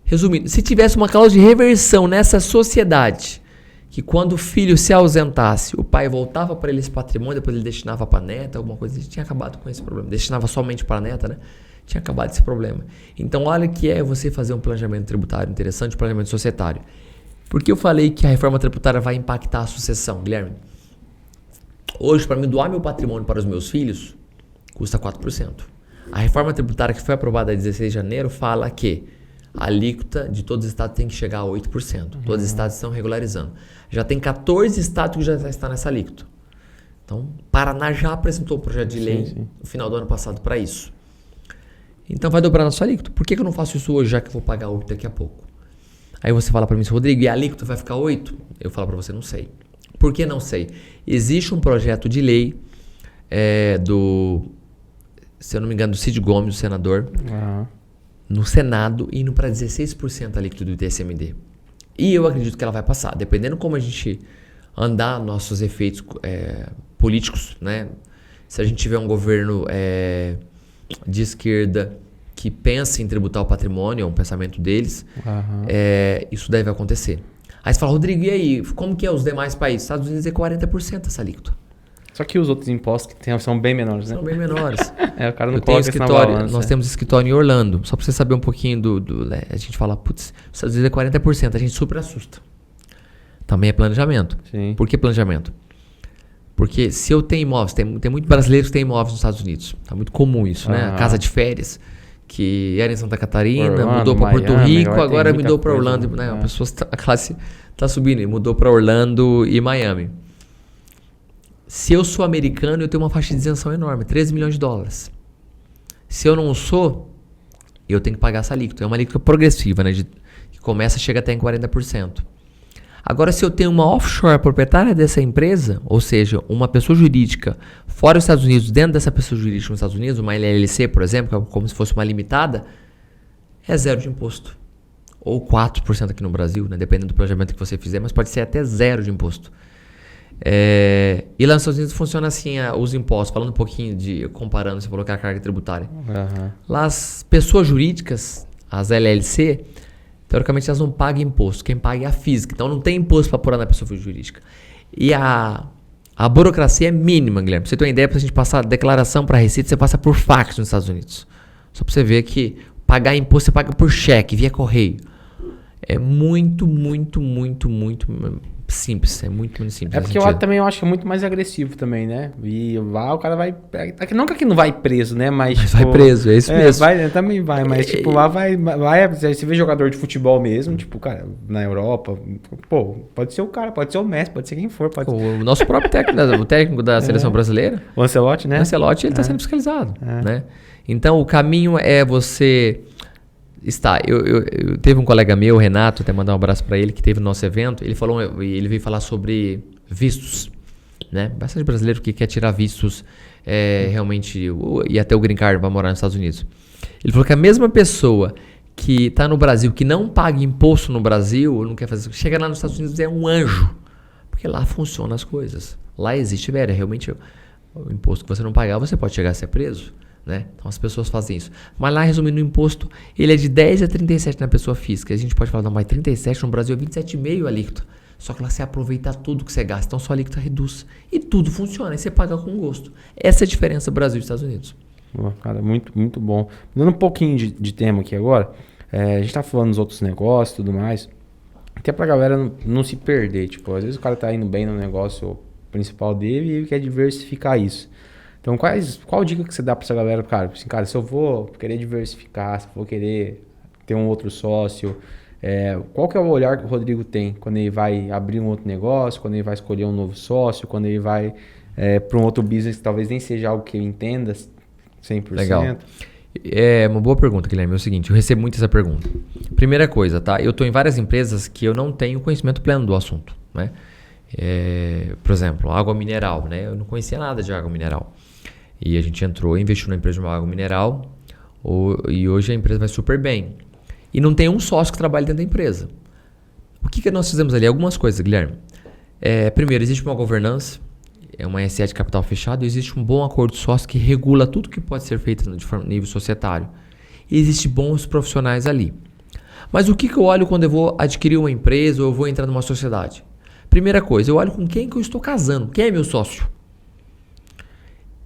Resumindo, se tivesse uma cláusula de reversão nessa sociedade, que quando o filho se ausentasse, o pai voltava para ele esse patrimônio, depois ele destinava para a neta, alguma coisa, ele tinha acabado com esse problema. Destinava somente para a neta, né? Tinha acabado esse problema. Então, olha o que é você fazer um planejamento tributário interessante, um planejamento societário. Por que eu falei que a reforma tributária vai impactar a sucessão, Guilherme? Hoje, para mim, doar meu patrimônio para os meus filhos, custa 4%. A reforma tributária que foi aprovada em 16 de janeiro fala que a alíquota de todos os estados tem que chegar a 8%. Todos os estados estão regularizando. Já tem 14 estados que já estão nessa alíquota. Então, Paraná já apresentou um projeto de lei no final do ano passado para isso. Então, vai dobrar na sua alíquota. Por que eu não faço isso hoje, já que eu vou pagar 8% daqui a pouco? Aí você fala para mim, Rodrigo, e a alíquota vai ficar 8%? Eu falo para você, não sei. Por que não sei? Existe um projeto de lei se eu não me engano, do Cid Gomes, o senador, no Senado, indo para 16% a alíquota do ITSMD. E eu acredito que ela vai passar, dependendo como a gente andar nossos efeitos políticos, né? Se a gente tiver um governo de esquerda que pensa em tributar o patrimônio, é um pensamento deles, isso deve acontecer. Aí você fala, Rodrigo, e aí? Como que é os demais países? Estados Unidos é 40% essa alíquota. Só que os outros impostos que tem são bem menores, né? São bem menores. O cara não coloca isso na balança. Nós temos escritório em Orlando. Só para você saber um pouquinho né? A gente fala, putz, os Estados Unidos é 40%. A gente super assusta. Também é planejamento. Sim. Por que planejamento? Porque se eu tenho imóveis, tem muitos brasileiros que têm imóveis nos Estados Unidos. Tá muito comum isso, né? A casa de férias, que era em Santa Catarina, Orlando, mudou para Porto Miami, Rico, agora mudou para coisa, Orlando. Né? A classe está subindo e mudou para Orlando e Miami. Se eu sou americano, eu tenho uma faixa de isenção enorme, 13 milhões de dólares. Se eu não sou, eu tenho que pagar essa alíquota. É uma alíquota progressiva, né? Que começa, chega até em 40%. Agora, se eu tenho uma offshore proprietária dessa empresa, ou seja, uma pessoa jurídica fora dos Estados Unidos, dentro dessa pessoa jurídica nos Estados Unidos, uma LLC, por exemplo, como se fosse uma limitada, é zero de imposto. Ou 4% aqui no Brasil, né? Dependendo do planejamento que você fizer, mas pode ser até zero de imposto. E lá nos Estados Unidos funciona assim, os impostos, falando um pouquinho comparando, você falou que a carga tributária. Lá as pessoas jurídicas, as LLC, teoricamente elas não pagam imposto, quem paga é a física, então não tem imposto para apurar na pessoa jurídica. E a burocracia é mínima, Guilherme. Pra você ter uma ideia, para a gente passar a declaração para a Receita, você passa por fax nos Estados Unidos. Só para você ver que pagar imposto você paga por cheque, via correio. É muito, muito, muito, muito simples, é muito simples. É porque eu acho que é muito mais agressivo também, né? E lá o cara vai... Não que aqui não vai preso, né? Mas tipo, vai preso, é isso mesmo. Também vai, mas tipo, lá vai... Você vê jogador de futebol mesmo, tipo, cara, na Europa, pô, pode ser o cara, pode ser o Messi, pode ser quem for. O nosso próprio técnico, o técnico da seleção brasileira. O Ancelotti, né? O Ancelotti, ele tá sendo fiscalizado, né? Então, o caminho é você... Eu teve um colega meu, o Renato, até mandar um abraço para ele, que teve no nosso evento. Ele veio falar sobre vistos, né? Bastante brasileiro que quer tirar vistos realmente, e até o green card para morar nos Estados Unidos. Ele falou que a mesma pessoa que está no Brasil, que não paga imposto no Brasil, não quer fazer, chega lá nos Estados Unidos é um anjo, porque lá funcionam as coisas. Lá existe, realmente o imposto que você não pagar, você pode chegar a ser preso. Né? Então as pessoas fazem isso. Mas lá, resumindo, o imposto ele é de 10 a 37 na pessoa física. A gente pode falar, não, mas 37 no Brasil é 27,5 a alíquota. Só que lá você aproveita tudo que você gasta, então sua alíquota reduz. E tudo funciona, e você paga com gosto. Essa é a diferença do Brasil e Estados Unidos. Cara, muito, muito bom. Dando um pouquinho de tema aqui agora, a gente tá falando dos outros negócios e tudo mais, até pra galera não se perder. Tipo, às vezes o cara tá indo bem no negócio principal dele e ele quer diversificar isso. Então, qual dica que você dá para essa galera? Cara, assim, cara, se eu vou querer diversificar, se eu vou querer ter um outro sócio, qual que é o olhar que o Rodrigo tem quando ele vai abrir um outro negócio, quando ele vai escolher um novo sócio, quando ele vai para um outro business que talvez nem seja algo que ele entenda 100%? Legal. É uma boa pergunta, Guilherme. É o seguinte, eu recebo muito essa pergunta. Primeira coisa, tá? Eu estou em várias empresas que eu não tenho conhecimento pleno do assunto, né? Por exemplo, água mineral, né? Eu não conhecia nada de água mineral. E a gente entrou e investiu na empresa de uma água mineral e hoje a empresa vai super bem. E não tem um sócio que trabalhe dentro da empresa. O que nós fizemos ali? Algumas coisas, Guilherme. Primeiro, existe uma governança, é uma SE de capital fechado, existe um bom acordo de sócio que regula tudo que pode ser feito de nível societário. E existem bons profissionais ali. Mas o que eu olho quando eu vou adquirir uma empresa ou eu vou entrar numa sociedade? Primeira coisa, eu olho com quem que eu estou casando, quem é meu sócio.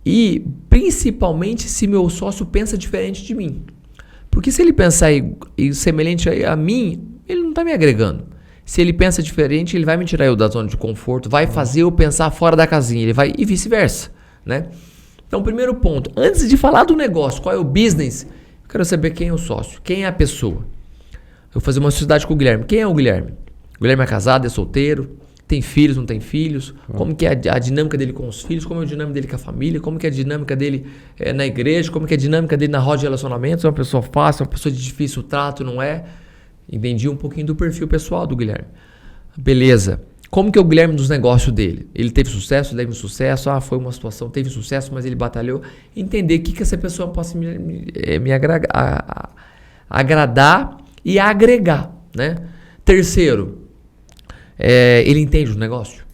E principalmente se meu sócio pensa diferente de mim. Porque se ele pensar semelhante a mim, ele não está me agregando. Se ele pensa diferente, ele vai me tirar eu da zona de conforto, vai fazer eu pensar fora da casinha, ele vai e vice-versa, né? Então, primeiro ponto, antes de falar do negócio, qual é o business, eu quero saber quem é o sócio, quem é a pessoa. Eu vou fazer uma sociedade com o Guilherme. Quem é o Guilherme? O Guilherme é casado, é solteiro, tem filhos, não tem filhos? Como que é a dinâmica dele com os filhos? Como é a dinâmica dele com a família? Como que é a dinâmica dele na igreja? Como que é a dinâmica dele na roda de relacionamentos? É uma pessoa fácil, é uma pessoa de difícil trato, não é? Entendi um pouquinho do perfil pessoal do Guilherme. Beleza. Como que é o Guilherme dos negócios dele? Ele teve sucesso, teve sucesso, foi uma situação, teve sucesso, mas ele batalhou. Entender o que essa pessoa possa me agradar e agregar, né? Terceiro, ele entende o negócio?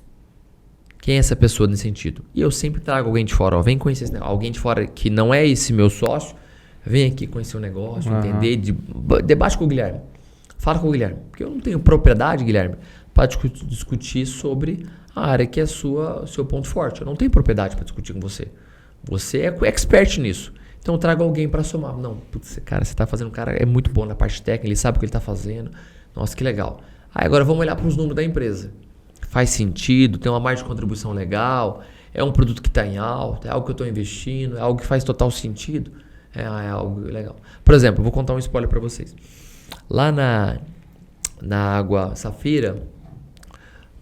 Quem é essa pessoa nesse sentido? E eu sempre trago alguém de fora, vem conhecer esse negócio. Alguém de fora que não é esse meu sócio, vem aqui conhecer o negócio, entender, debate com o Guilherme. Fala com o Guilherme, porque eu não tenho propriedade, Guilherme, para discutir sobre a área que é seu ponto forte. Eu não tenho propriedade para discutir com você. Você é expert nisso. Então eu trago alguém para somar. Não, putz, cara, você está fazendo, cara é muito bom na parte técnica, ele sabe o que ele está fazendo. Nossa, que legal. Aí agora vamos olhar para os números da empresa. Faz sentido, tem uma margem de contribuição legal, é um produto que está em alta, é algo que eu estou investindo, é algo que faz total sentido. É algo legal. Por exemplo, eu vou contar um spoiler para vocês. Lá na Água Safira,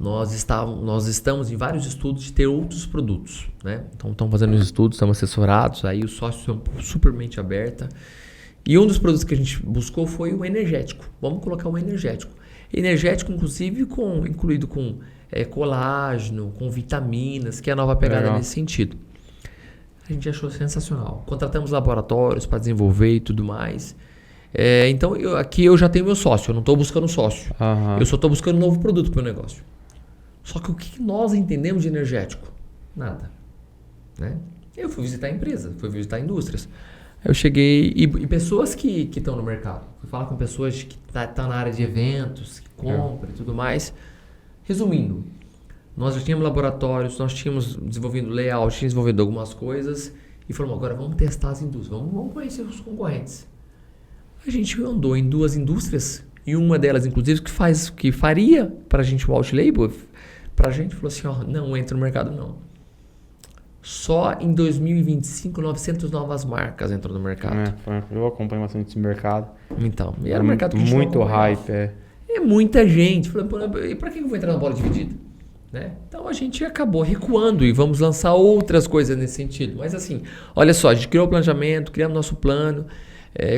nós estamos em vários estudos de ter outros produtos, né? Então estamos fazendo os estudos, estamos assessorados, aí os sócios são super mente aberta. E um dos produtos que a gente buscou foi o energético. Vamos colocar um energético. Energético, inclusive, incluído com colágeno, com vitaminas, que é a nova pegada nesse sentido. A gente achou sensacional. Contratamos laboratórios para desenvolver e tudo mais. Então, aqui eu já tenho meu sócio, eu não estou buscando sócio. Eu só estou buscando um novo produto para o negócio. Só que o que nós entendemos de energético? Nada. Né? Eu fui visitar a empresa, fui visitar indústrias. Eu cheguei e pessoas que estão no mercado. Fui falar com pessoas que estão na área de eventos, que compram e tudo mais. Resumindo, nós já tínhamos laboratórios, nós tínhamos desenvolvido layout, tínhamos desenvolvido algumas coisas e falamos, agora vamos testar as indústrias, vamos conhecer os concorrentes. A gente andou em 2 indústrias e uma delas, inclusive, que faria para a gente o white label, para a gente falou assim, não entra no mercado não. Só em 2025, 900 novas marcas entram no mercado. Eu acompanho bastante esse mercado. Então, e era um mercado que a gente muito hype, É muita gente. E para que eu vou entrar na bola dividida? Né? Então a gente acabou recuando e vamos lançar outras coisas nesse sentido. Mas assim, olha só, a gente criou o planejamento, criamos nosso plano,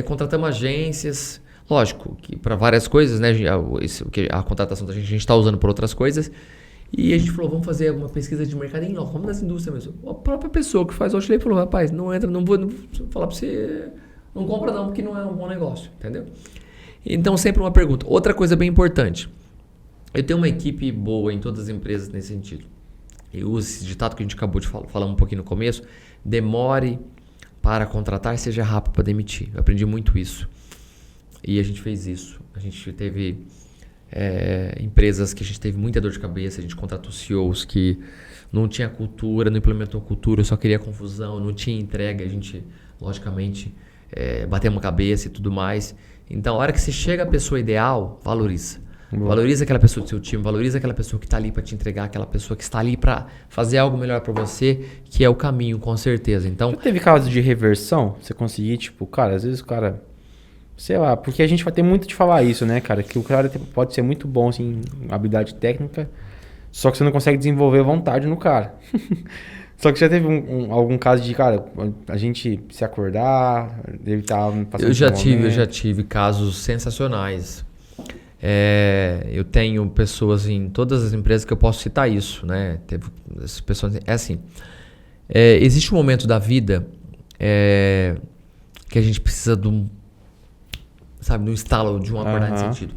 contratamos agências, lógico, que para várias coisas, né? A contratação da gente a gente está usando por outras coisas. E a gente falou, vamos fazer uma pesquisa de mercado em loco, vamos nas indústrias mesmo. A própria pessoa que faz o outlet falou, rapaz, não entra, não vou falar para você, não compra não, porque não é um bom negócio, entendeu? Então sempre uma pergunta. Outra coisa bem importante, eu tenho uma equipe boa em todas as empresas nesse sentido. Eu uso esse ditado que a gente acabou de falar um pouquinho no começo, demore para contratar, seja rápido para demitir. Eu aprendi muito isso. E a gente fez isso. A gente teve empresas que a gente teve muita dor de cabeça, a gente contratou CEOs que não tinha cultura, não implementou cultura, só queria confusão, não tinha entrega, a gente, logicamente, batemos a cabeça e tudo mais. Então, a hora que você chega à pessoa ideal, valoriza. Valoriza aquela pessoa do seu time, valoriza aquela pessoa que está ali para te entregar, aquela pessoa que está ali para fazer algo melhor para você, que é o caminho, com certeza. Então, já teve caso de reversão? Você conseguir, tipo, cara, às vezes o cara... Sei lá, porque a gente vai ter muito de falar isso, né, cara? Que o cara pode ser muito bom, assim, em habilidade técnica, só que você não consegue desenvolver vontade no cara. Só que já teve algum caso de, cara, a gente se acordar, ele tá passando eu já tive casos sensacionais. Eu tenho pessoas em todas as empresas que eu posso citar isso, né? Teve essas pessoas... existe um momento da vida que a gente precisa de um estalo de um acordar nesse sentido.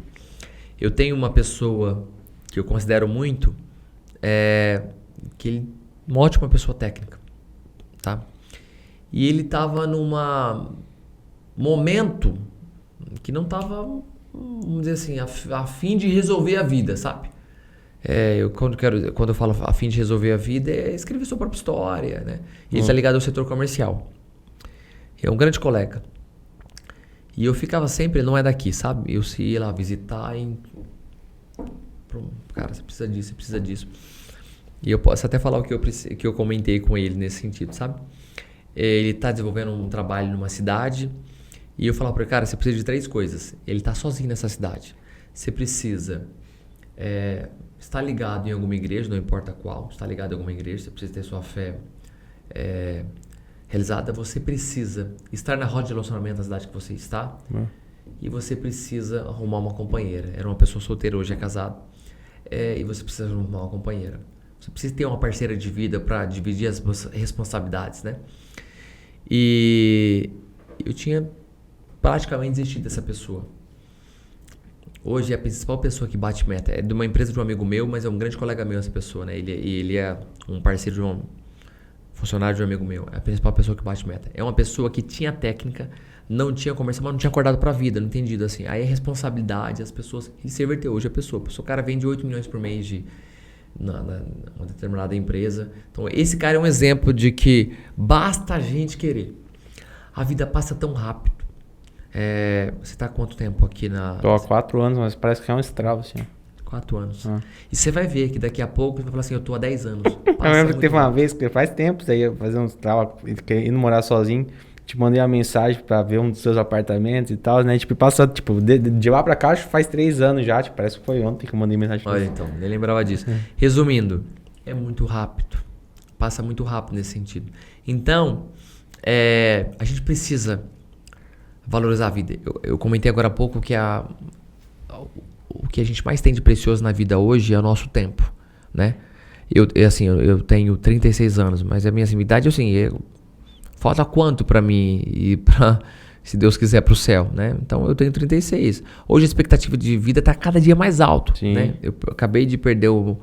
Eu tenho uma pessoa que eu considero muito, que ele é uma ótima pessoa técnica, tá? E ele estava num momento que não estava, vamos dizer assim, a fim de resolver a vida, sabe? Quando eu falo a fim de resolver a vida, é escrever sua própria história, né? E ele está ligado ao setor comercial. É um grande colega. E eu ficava sempre, ele não é daqui, sabe? Eu ia lá visitar e... Cara, você precisa disso, você precisa disso. E eu posso até falar o que eu comentei com ele nesse sentido, sabe? Ele está desenvolvendo um trabalho numa cidade e eu falava para ele, cara, você precisa de 3 coisas. Ele está sozinho nessa cidade. Você precisa estar ligado em alguma igreja, não importa qual, estar ligado em alguma igreja, você precisa ter sua fé realizada. Você precisa estar na roda de relacionamento da cidade que você está e você precisa arrumar uma companheira. Era uma pessoa solteira, hoje é casado. E você precisa arrumar uma companheira. Você precisa ter uma parceira de vida para dividir as responsabilidades, né? E eu tinha praticamente desistido dessa pessoa. Hoje é a principal pessoa que bate meta. É de uma empresa de um amigo meu, mas é um grande colega meu essa pessoa, né? Ele é um parceiro de um funcionário de um amigo meu. É a principal pessoa que bate meta. É uma pessoa que tinha técnica, não tinha comercial, mas não tinha acordado pra vida, não entendido assim. Aí a responsabilidade, as pessoas... Ele se reverteu hoje a pessoa. O cara vende 8 milhões por mês uma determinada empresa. Então esse cara é um exemplo de que basta a gente querer. A vida passa tão rápido. Você tá há quanto tempo aqui na... Tô há 4 anos, mas parece que é um estravo, assim. 4 anos. E você vai ver que daqui a pouco você vai falar assim, eu tô há 10 anos. Eu lembro que teve uma vez, que faz tempo, você ia fazer uns travas, indo morar sozinho, te mandei uma mensagem pra ver um dos seus apartamentos e tal, né? Tipo, passa, tipo, de lá pra cá, acho que faz 3 anos já, tipo, parece que foi ontem que eu mandei mensagem pra Olha, você. então, nem lembrava disso. Resumindo, é muito rápido. Passa muito rápido nesse sentido. Então, a gente precisa valorizar a vida. Eu comentei agora há pouco que o que a gente mais tem de precioso na vida hoje é o nosso tempo, né? Eu tenho 36 anos, mas a minha idade, assim, falta quanto pra mim ir pra, se Deus quiser, pro céu, né? Então eu tenho 36. Hoje a expectativa de vida tá cada dia mais alto, né? Eu acabei de perder o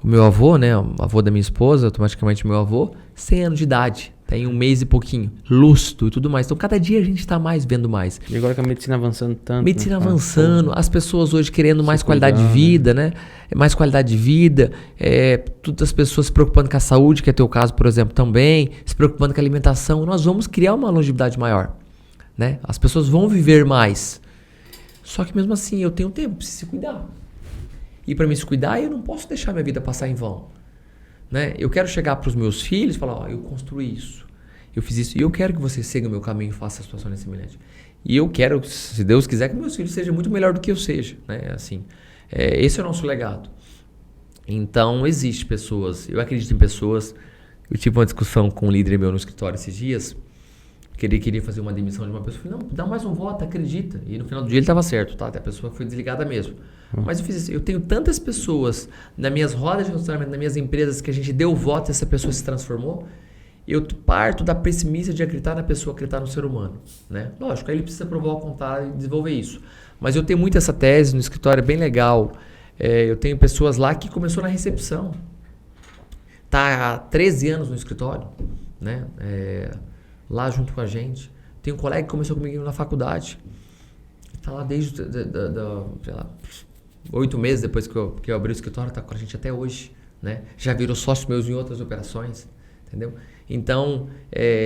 meu avô, né? O avô da minha esposa, automaticamente meu avô, 100 anos de idade. Tem 1 mês e pouquinho, lúcido e tudo mais. Então, cada dia a gente está mais vendo mais. E agora com a medicina avançando tanto. Medicina avançando, as pessoas hoje querendo mais qualidade de vida, né? Mais qualidade de vida. Todas as pessoas se preocupando com a saúde, que é teu caso, por exemplo, também. Se preocupando com a alimentação. Nós vamos criar uma longevidade maior, né? As pessoas vão viver mais. Só que mesmo assim, eu tenho tempo, preciso se cuidar. E para me se cuidar, eu não posso deixar minha vida passar em vão. Né? Eu quero chegar para os meus filhos e falar, eu construí isso, eu fiz isso, e eu quero que você siga o meu caminho e faça a situação semelhante. E eu quero, se Deus quiser, que meus filhos sejam muito melhor do que eu seja. Né? Assim, esse é o nosso legado. Então, existe pessoas, eu acredito em pessoas. Eu tive uma discussão com um líder meu no escritório esses dias, que ele queria fazer uma demissão de uma pessoa. Eu falei, não, dá mais um voto, acredita. E no final do dia ele estava certo, tá? A pessoa foi desligada mesmo. Mas eu fiz isso. Eu tenho tantas pessoas nas minhas rodas de relacionamento, nas minhas empresas, que a gente deu voto e essa pessoa se transformou. Eu parto da premissa de acreditar na pessoa, acreditar no ser humano. Né? Lógico, aí ele precisa provar o contrário e desenvolver isso. Mas eu tenho muito essa tese no escritório, é bem legal. Eu tenho pessoas lá que começou na recepção. Tá há 13 anos no escritório, né? Lá junto com a gente. Tem um colega que começou comigo na faculdade. Está lá desde sei lá, 8 meses depois que eu abri o escritório, está com a gente até hoje, né? Já virou sócio meus em outras operações, entendeu? Então,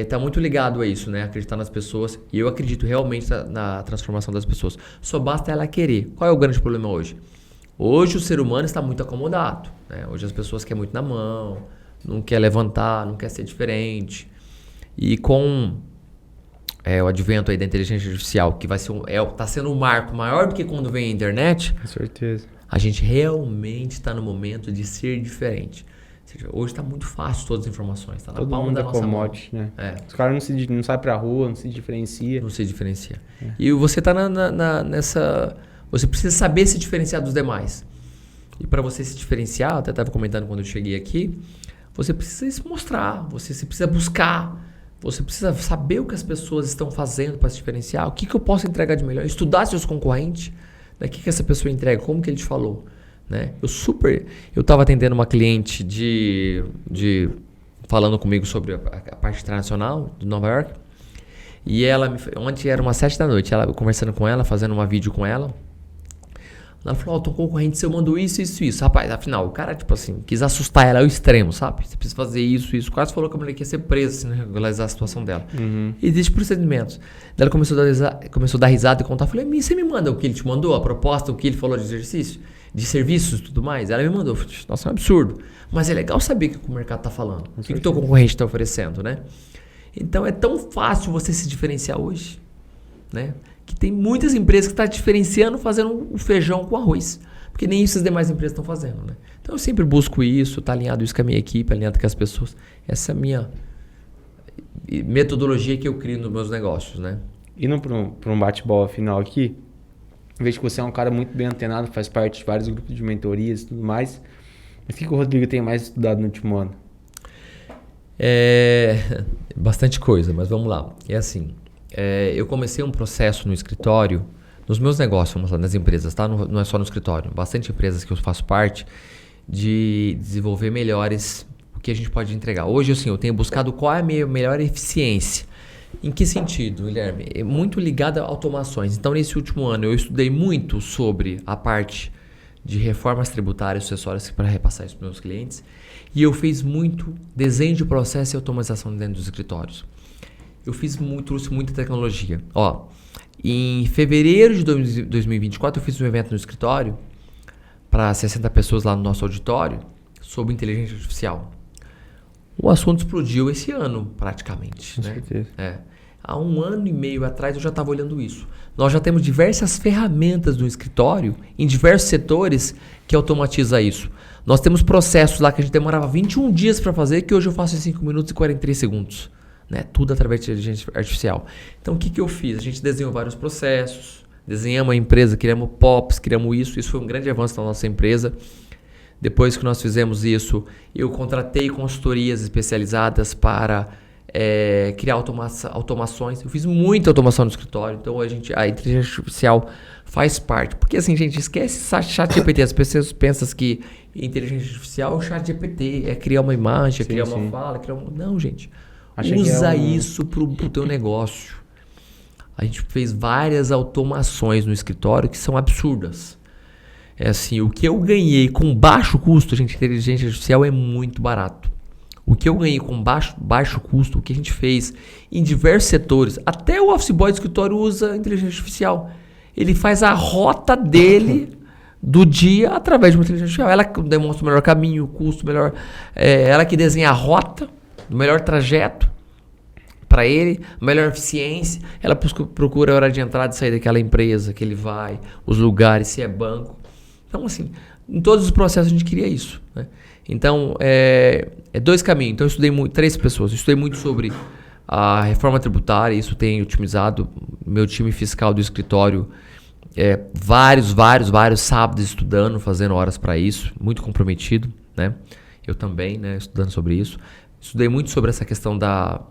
tá muito ligado a isso, né? Acreditar nas pessoas, e eu acredito realmente na transformação das pessoas. Só basta ela querer. Qual é o grande problema hoje? Hoje o ser humano está muito acomodado, né? Hoje as pessoas querem muito na mão, não quer levantar, não quer ser diferente. E com o advento aí da inteligência artificial, que vai ser tá sendo um marco maior do que quando vem a internet. Com certeza. A gente realmente está no momento de ser diferente. Ou seja, hoje está muito fácil todas as informações. Está na Todo palma mundo da nossa mão. né? Os caras não saem pra rua, não se diferencia. Não se diferencia. E você está nessa... Você precisa saber se diferenciar dos demais. E para você se diferenciar, eu até estava comentando quando eu cheguei aqui, você precisa se mostrar, você precisa buscar. Você precisa saber o que as pessoas estão fazendo para se diferenciar. O que eu posso entregar de melhor? Estudar seus concorrentes. O que essa pessoa entrega? Como que ele te falou? Né? Eu estava atendendo uma cliente falando comigo sobre a parte internacional de Nova York. E ela, ontem era umas 7 da noite, eu conversando com ela, fazendo uma vídeo com ela. Ela falou, teu concorrente seu mandou isso. Rapaz, afinal, o cara, tipo assim, quis assustar ela ao extremo, sabe? Você precisa fazer isso. Quase falou que a mulher ia ser presa, assim, né? Regularizar a situação dela. Existem procedimentos. Daí ela começou a dar risada e contar. Eu falei, você me manda o que ele te mandou? A proposta, o que ele falou de exercício? De serviços e tudo mais? Ela me mandou. Eu falei, nossa, é um absurdo. Mas é legal saber o que o mercado tá falando. O que o teu concorrente tá oferecendo, né? Então, é tão fácil você se diferenciar hoje, né? Que tem muitas empresas que estão diferenciando fazendo o feijão com arroz. Porque nem isso as demais empresas estão fazendo, né? Então eu sempre busco isso, tá alinhado isso com a minha equipe, alinhado com as pessoas. Essa é a minha metodologia que eu crio nos meus negócios, né? Indo para um bate-bola final aqui, vejo que você é um cara muito bem antenado, faz parte de vários grupos de mentorias e tudo mais. Mas o que o Rodrigo tem mais estudado no último ano? Bastante coisa, mas vamos lá. É assim... eu comecei um processo no escritório, nos meus negócios, vamos lá, nas empresas, tá? Não é só no escritório, bastante empresas que eu faço parte, de desenvolver melhores o que a gente pode entregar. Hoje, assim, eu tenho buscado qual é a minha melhor eficiência. Em que sentido, Guilherme? É muito ligado a automações. Então, nesse último ano, eu estudei muito sobre a parte de reformas tributárias e sucessórias para repassar isso para os meus clientes, e eu fiz muito desenho de processo e automatização dentro dos escritórios. Eu trouxe muita tecnologia. Em fevereiro de 2024, eu fiz um evento no escritório para 60 pessoas lá no nosso auditório sobre inteligência artificial. O assunto explodiu esse ano, praticamente. Com certeza. Há 1 ano e meio atrás eu já estava olhando isso. Nós já temos diversas ferramentas no escritório, em diversos setores, que automatiza isso. Nós temos processos lá que a gente demorava 21 dias para fazer, que hoje eu faço em 5 minutos e 43 segundos. Né? Tudo através de inteligência artificial. Então, o que eu fiz? A gente desenhou vários processos, desenhamos a empresa, criamos POPs, criamos isso. Isso foi um grande avanço na nossa empresa. Depois que nós fizemos isso, eu contratei consultorias especializadas para criar automações. Eu fiz muita automação no escritório. Então, a inteligência artificial faz parte. Porque assim, gente, esquece chat GPT. As pessoas pensam que inteligência artificial é o chat GPT. É criar uma imagem, criar uma fala. Não, gente. Usa isso pro teu negócio. A gente fez várias automações no escritório que são absurdas. É assim, o que eu ganhei com baixo custo, gente, inteligência artificial é muito barato. O que eu ganhei com baixo custo, o que a gente fez em diversos setores, até o office boy do escritório usa inteligência artificial. Ele faz a rota dele do dia através de uma inteligência artificial. Ela demonstra o melhor caminho, o custo melhor. Ela que desenha a rota, o melhor trajeto para ele, melhor eficiência. Ela procura a hora de entrada e sair daquela empresa que ele vai, os lugares, se é banco. Então, assim, em todos os processos a gente queria isso, né? Então, é 2 caminhos. Então, eu estudei muito, 3 pessoas. Eu estudei muito sobre a reforma tributária. Isso tem otimizado meu time fiscal do escritório. Vários sábados estudando, fazendo horas para isso. Muito comprometido, né? Eu também, né? Estudando sobre isso. Estudei muito sobre essa questão da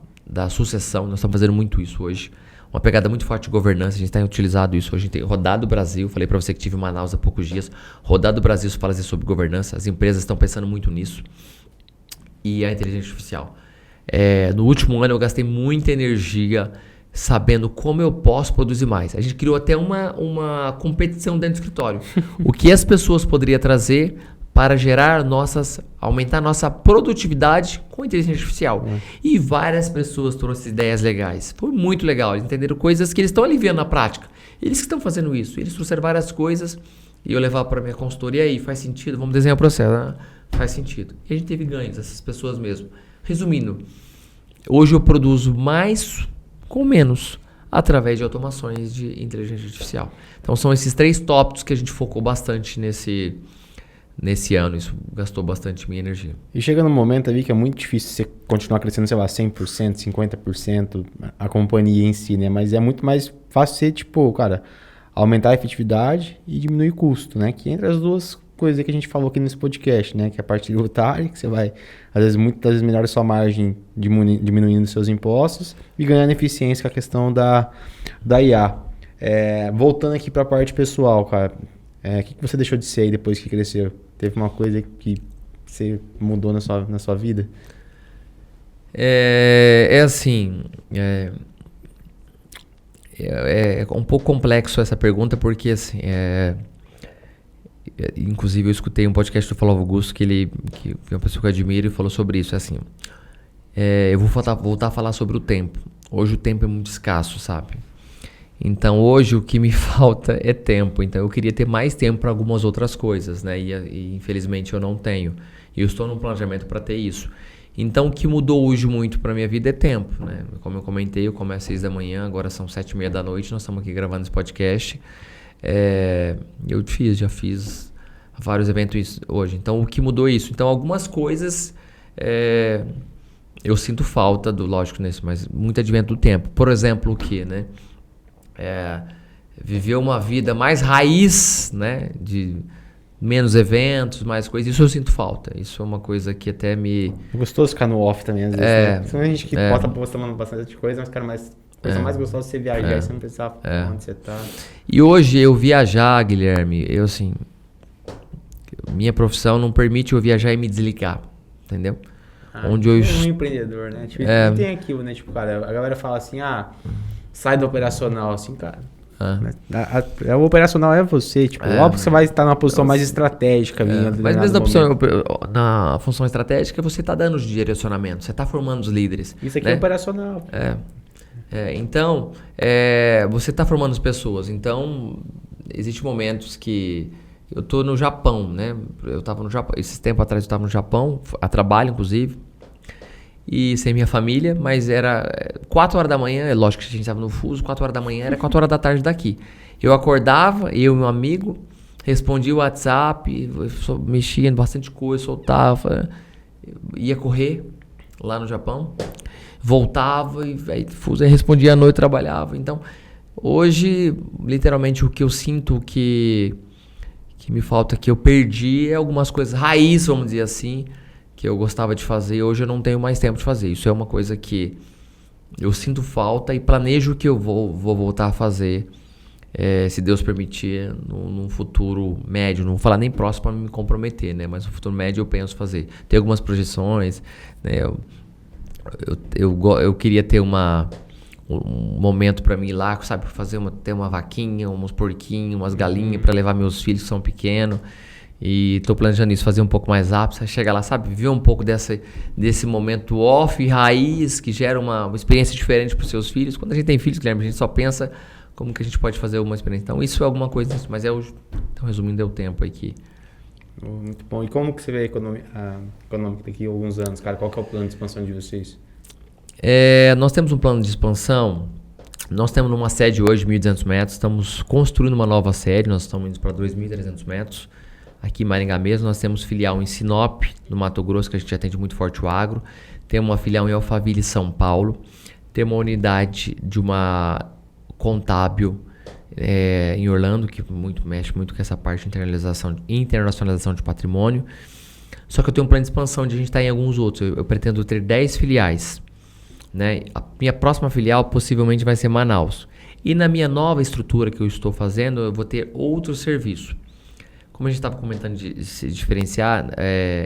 sucessão. Nós estamos fazendo muito isso hoje. Uma pegada muito forte de governança. A gente tem utilizado isso. Hoje a gente tem rodado o Brasil. Falei para você que tive em Manaus há poucos dias. Rodado o Brasil fala sobre governança. As empresas estão pensando muito nisso. E a inteligência artificial. No último ano eu gastei muita energia sabendo como eu posso produzir mais. A gente criou até uma competição dentro do escritório. O que as pessoas poderiam trazer para aumentar nossa produtividade com inteligência artificial. E várias pessoas trouxeram ideias legais. Foi muito legal. Eles entenderam coisas que eles estão aliviando na prática. Eles que estão fazendo isso. Eles trouxeram várias coisas e eu levava para minha consultoria. E aí, faz sentido? Vamos desenhar o processo. Né? Faz sentido. E a gente teve ganhos, essas pessoas mesmo. Resumindo, hoje eu produzo mais com menos através de automações de inteligência artificial. Então, são esses 3 tópicos que a gente focou bastante nesse ano. Isso gastou bastante minha energia. E chega num momento ali que é muito difícil você continuar crescendo, sei lá, 100%, 50%, a companhia em si, né? Mas é muito mais fácil você, cara, aumentar a efetividade e diminuir o custo, né? Que entre as duas coisas que a gente falou aqui nesse podcast, né? Que é a parte tributária, que você vai, às vezes, muitas vezes melhora a sua margem diminuindo seus impostos e ganhando eficiência com a questão da IA. Voltando aqui para a parte pessoal, cara, o que você deixou de ser aí depois que cresceu? Teve uma coisa que você mudou na sua vida? Assim, é um pouco complexo essa pergunta porque assim, Inclusive, eu escutei um podcast do Flávio Augusto, que é uma pessoa que eu admiro, e falou sobre isso. É assim, eu vou voltar a falar sobre o tempo. Hoje o tempo é muito escasso, sabe? Então, hoje o que me falta é tempo. Então, eu queria ter mais tempo para algumas outras coisas, né? E infelizmente eu não tenho. E eu estou num planejamento para ter isso. Então, o que mudou hoje muito para minha vida é tempo, né? Como eu comentei, eu começo às 6 da manhã, agora são 7h30 da noite, nós estamos aqui gravando esse podcast. Eu já fiz vários eventos hoje. Então, o que mudou isso? Então, algumas coisas eu sinto falta lógico, nisso, mas muito advento do tempo. Por exemplo, o que, né? Viver uma vida mais raiz, né? De menos eventos, mais coisas. Isso eu sinto falta. Isso é uma coisa que até me... É gostoso ficar no off também, às vezes, né? Tem gente que postando bastante coisa, mas, cara, coisa mais gostosa é você viajar e você não precisar onde você tá. E hoje eu viajar, Guilherme, minha profissão não permite eu viajar e me desligar, entendeu? Onde eu... um empreendedor, né? Tipo, não tem aquilo, né? Tipo, cara, a galera fala assim, sai do operacional, assim, cara. O operacional é você, tipo, óbvio que você vai estar numa posição mais estratégica. Mas mesmo na função estratégica, você está dando os direcionamentos, você está formando os líderes. Isso aqui é operacional. Então, você está formando as pessoas. Então, existem momentos que eu estou no Japão, né? Eu estava no Japão, esses tempos atrás eu estava no Japão, a trabalho, inclusive, e sem minha família, mas era 4 horas da manhã, é lógico que a gente estava no fuso, 4 horas da manhã, era 4 horas da tarde daqui. Eu acordava, eu e meu amigo, respondia o WhatsApp, mexia em bastante coisa, soltava, ia correr lá no Japão, voltava e aí respondia à noite, trabalhava. Então, hoje, literalmente, o que eu sinto que me falta, que eu perdi, é algumas coisas raiz, vamos dizer assim, que eu gostava de fazer e hoje eu não tenho mais tempo de fazer. Isso é uma coisa que eu sinto falta e planejo que eu vou voltar a fazer, se Deus permitir, num futuro médio. Não vou falar nem próximo para me comprometer, né? Mas no futuro médio eu penso fazer. Tem algumas projeções, né? Eu queria ter um momento para mim ir lá, sabe? Ter uma vaquinha, uns porquinhos, umas galinhas para levar meus filhos que são pequenos. E tô planejando isso, fazer um pouco mais rápido, chegar lá, sabe, viver um pouco desse momento off, raiz, que gera uma experiência diferente para os seus filhos. Quando a gente tem filhos, Guilherme, a gente só pensa como que a gente pode fazer uma experiência. Então, isso é alguma coisa, mas então, resumindo, é o tempo aqui. Muito bom. E como que você vê a econômica daqui a alguns anos, cara? Qual que é o plano de expansão de vocês? Nós temos um plano de expansão. Nós temos uma sede hoje de 1.200 metros, estamos construindo uma nova sede, nós estamos indo para 2.300 metros. Aqui em Maringá mesmo, nós temos filial em Sinop, no Mato Grosso, que a gente atende muito forte o agro. Temos uma filial em Alphaville, São Paulo. Temos uma unidade de uma contábil em Orlando, que mexe muito com essa parte de internacionalização de patrimônio. Só que eu tenho um plano de expansão de a gente estar em alguns outros. Eu pretendo ter 10 filiais. Né? A minha próxima filial possivelmente vai ser Manaus. E na minha nova estrutura que eu estou fazendo, eu vou ter outro serviço. Como a gente estava comentando de se diferenciar,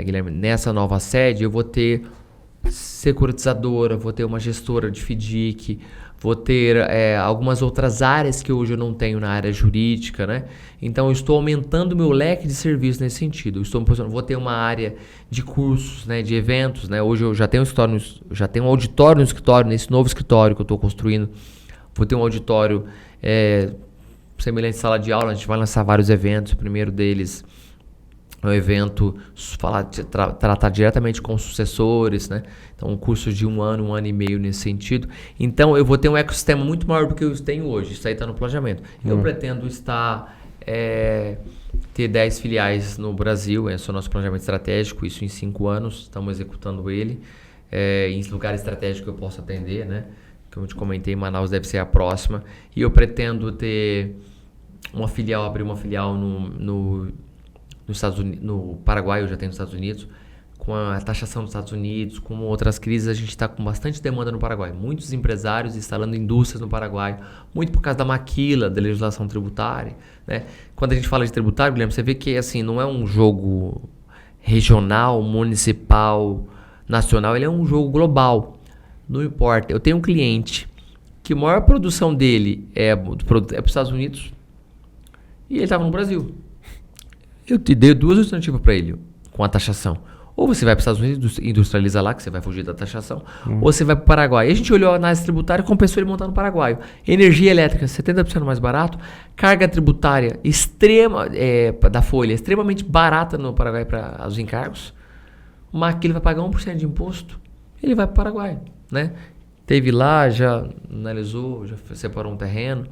Guilherme, nessa nova sede eu vou ter securitizadora, vou ter uma gestora de FDIC, vou ter algumas outras áreas que hoje eu não tenho na área jurídica, né? Então eu estou aumentando o meu leque de serviços nesse sentido. Vou ter uma área de cursos, né, de eventos, né? Hoje eu já tenho um auditório no escritório, nesse novo escritório que eu estou construindo. Vou ter um auditório semelhante à sala de aula. A gente vai lançar vários eventos. O primeiro deles é um evento tratar diretamente com os sucessores, né? Então, um curso de 1 ano e meio nesse sentido. Então, eu vou ter um ecossistema muito maior do que eu tenho hoje. Isso aí está no planejamento. Eu pretendo ter 10 filiais no Brasil. Esse é o nosso planejamento estratégico. Isso em 5 anos. Estamos executando ele. Em lugares estratégicos que eu posso atender, né? Como eu te comentei, Manaus deve ser a próxima. E eu pretendo ter abrir uma filial nos Estados Unidos, no Paraguai, eu já tenho nos Estados Unidos. Com a taxação dos Estados Unidos, com outras crises, a gente está com bastante demanda no Paraguai. Muitos empresários instalando indústrias no Paraguai, muito por causa da maquila, da legislação tributária, né? Quando a gente fala de tributário, Guilherme, você vê que assim, não é um jogo regional, municipal, nacional, ele é um jogo global. Não importa. Eu tenho um cliente que a maior produção dele é para os Estados Unidos e ele estava no Brasil. Eu te dei 2 alternativas para ele com a taxação. Ou você vai para os Estados Unidos e industrializa lá, que você vai fugir da taxação, ou você vai para o Paraguai. E a gente olhou a análise tributária e compensou ele montar no Paraguai. Energia elétrica 70% mais barato, carga tributária extrema da folha, extremamente barata no Paraguai para os encargos. Mas que ele vai pagar 1% de imposto, ele vai para o Paraguai, né? Teve lá, já analisou, já separou um terreno,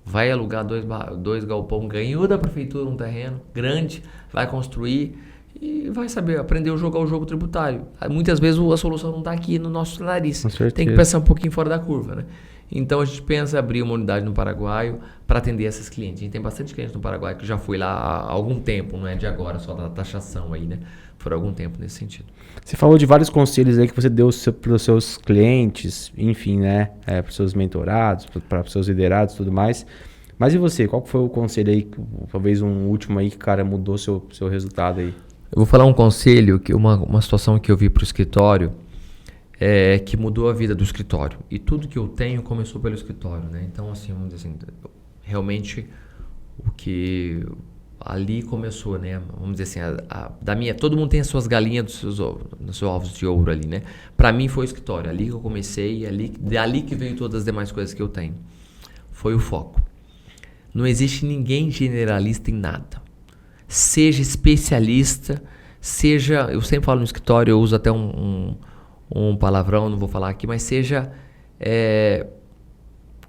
vai alugar 2 galpão, ganhou da prefeitura um terreno grande, vai construir e vai saber, aprender a jogar o jogo tributário. Muitas vezes a solução não está aqui no nosso nariz. Tem que pensar um pouquinho fora da curva, né? Então a gente pensa em abrir uma unidade no Paraguai para atender esses clientes. A gente tem bastante clientes no Paraguai que já foi lá há algum tempo, não é de agora, só da taxação aí, né? Por algum tempo nesse sentido. Você falou de vários conselhos aí que você deu para os seus clientes, enfim, né? Para os seus mentorados, para os seus liderados e tudo mais. Mas e você? Qual foi o conselho aí, talvez um último aí que, cara, mudou seu resultado aí? Eu vou falar um conselho, uma situação que eu vi para o escritório, que mudou a vida do escritório. E tudo que eu tenho começou pelo escritório, né? Então, assim, vamos dizer assim, realmente o que ali começou, né? Vamos dizer assim, todo mundo tem as suas galinhas dos seus ovos de ouro ali, né? Para mim foi o escritório, ali que eu comecei, dali que veio todas as demais coisas que eu tenho. Foi o foco. Não existe ninguém generalista em nada. Seja especialista, eu sempre falo no escritório, eu uso até um palavrão, não vou falar aqui, mas seja,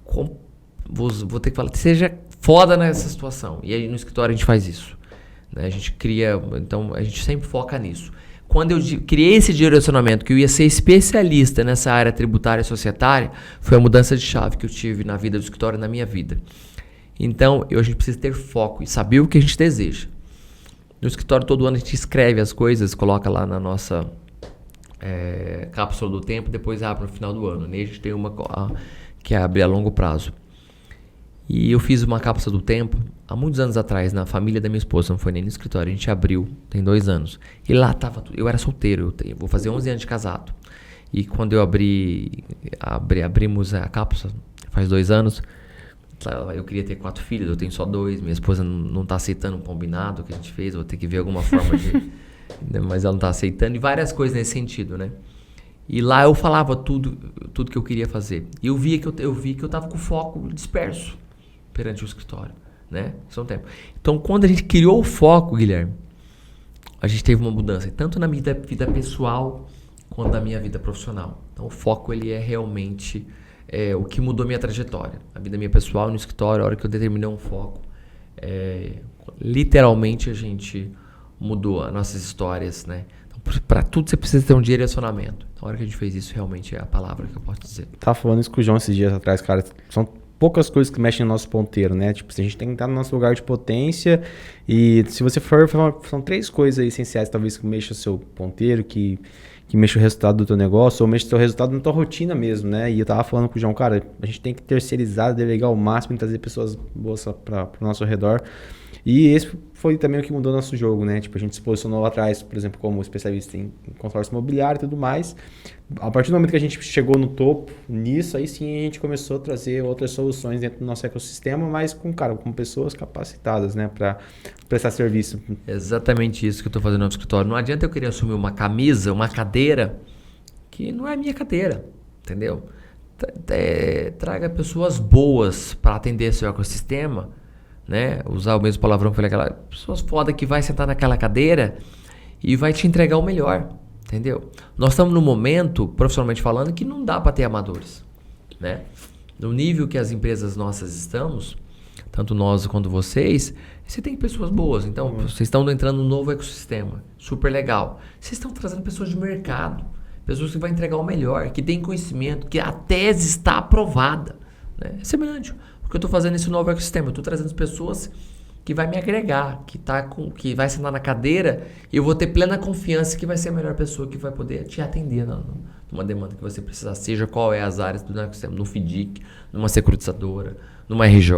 vou ter que falar, seja foda nessa situação. E aí no escritório a gente faz isso, né? A gente cria, então a gente sempre foca nisso. Quando eu criei esse direcionamento, que eu ia ser especialista nessa área tributária e societária, foi a mudança de chave que eu tive na vida do escritório e na minha vida. Então, a gente precisa ter foco e saber o que a gente deseja. No escritório, todo ano a gente escreve as coisas, coloca lá na nossa cápsula do tempo, depois abre no final do ano. E a gente tem uma que é abrir a longo prazo. E eu fiz uma cápsula do tempo há muitos anos atrás, na família da minha esposa, não foi nem no escritório, a gente abriu, tem 2 anos. E lá estava tudo. Eu era solteiro, vou fazer 11 anos de casado. E quando eu abrimos a cápsula, faz 2 anos, eu queria ter 4 filhos, eu tenho só 2, minha esposa não está aceitando um combinado que a gente fez, vou ter que ver alguma forma de... mas ela não está aceitando, e várias coisas nesse sentido, né? E lá eu falava tudo que eu queria fazer. E eu vi que eu estava com foco disperso perante o escritório, né? Isso é um tempo. Então, quando a gente criou o foco, Guilherme, a gente teve uma mudança, tanto na minha vida pessoal, quanto na minha vida profissional. Então, o foco, ele é realmente... o que mudou minha trajetória. A vida minha pessoal no escritório, a hora que eu determinei um foco, literalmente a gente mudou as nossas histórias, né? Então, para tudo você precisa ter um direcionamento. Então, a hora que a gente fez isso, realmente é a palavra que eu posso dizer. Tava falando isso com o João esses dias atrás, cara. São poucas coisas que mexem no nosso ponteiro, né? Tipo, a gente tem que estar no nosso lugar de potência e se você for, são 3 coisas essenciais, talvez, que mexam o seu ponteiro, que mexa o resultado do teu negócio, ou mexa o teu resultado na tua rotina mesmo, né? E eu tava falando com o João, cara, a gente tem que terceirizar, delegar ao máximo e trazer pessoas boas para o nosso redor. E esse foi também o que mudou nosso jogo, né? Tipo, a gente se posicionou lá atrás, por exemplo, como especialista em consórcio imobiliário e tudo mais. A partir do momento que a gente chegou no topo nisso, aí sim a gente começou a trazer outras soluções dentro do nosso ecossistema, mas com pessoas capacitadas, né? Para prestar serviço. Exatamente isso que eu estou fazendo no escritório. Não adianta eu querer assumir uma camisa, uma cadeira, que não é a minha cadeira, entendeu? Traga pessoas boas para atender seu ecossistema, né? Usar o mesmo palavrão que eu falei, aquela pessoas foda que vai sentar naquela cadeira e vai te entregar o melhor, entendeu? Nós estamos num momento, profissionalmente falando, que não dá para ter amadores, né? No nível que as empresas nossas estamos, tanto nós quanto vocês, você tem pessoas boas. Então, vocês estão entrando num novo ecossistema, super legal. Vocês estão trazendo pessoas de mercado, pessoas que vão entregar o melhor, que têm conhecimento, que a tese está aprovada, né? É semelhante. Porque eu estou fazendo esse novo ecossistema, eu estou trazendo pessoas que vai me agregar, que vai sentar na cadeira e eu vou ter plena confiança que vai ser a melhor pessoa que vai poder te atender numa demanda que você precisar, seja qual é as áreas do ecossistema, no FDIC, numa securitizadora, numa RJ,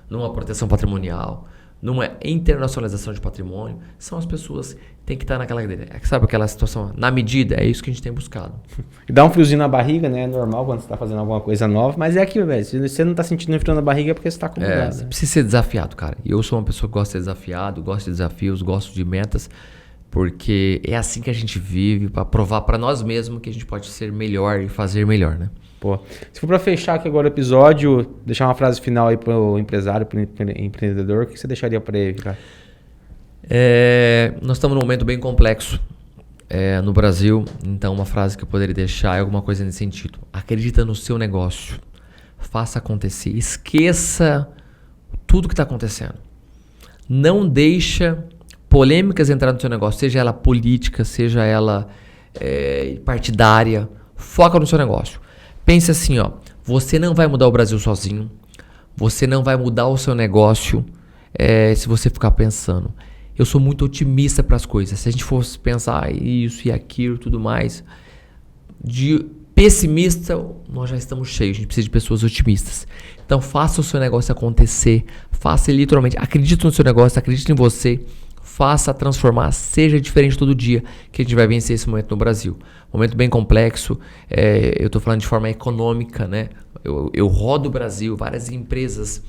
numa proteção patrimonial, numa internacionalização de patrimônio, são as pessoas que têm que estar naquela ideia. Sabe aquela situação? Na medida, é isso que a gente tem buscado. E dá um friozinho na barriga, né? É normal quando você tá fazendo alguma coisa nova, mas é aquilo, velho. Se você não tá sentindo um frio na barriga é porque você tá acomodado. Você precisa ser desafiado, cara. E eu sou uma pessoa que gosta de ser desafiado, gosto de desafios, gosto de metas, porque é assim que a gente vive, para provar para nós mesmos que a gente pode ser melhor e fazer melhor, né? Pô, se for pra fechar aqui agora o episódio, deixar uma frase final aí pro empresário, pro empreendedor, o que você deixaria pra ele, cara? Nós estamos num momento bem complexo no Brasil, então uma frase que eu poderia deixar é alguma coisa nesse sentido. Acredita no seu negócio, faça acontecer, esqueça tudo que está acontecendo. Não deixa polêmicas entrar no seu negócio, seja ela política, seja ela partidária, foca no seu negócio. Pense assim, ó, você não vai mudar o Brasil sozinho, você não vai mudar o seu negócio se você ficar pensando. Eu sou muito otimista para as coisas. Se a gente fosse pensar isso e aquilo, tudo mais, de pessimista, nós já estamos cheios. A gente precisa de pessoas otimistas. Então, faça o seu negócio acontecer. Faça literalmente. Acredite no seu negócio, acredite em você. Faça transformar, seja diferente todo dia, que a gente vai vencer esse momento no Brasil. Momento bem complexo. Eu estou falando de forma econômica, né? Eu rodo o Brasil, várias empresas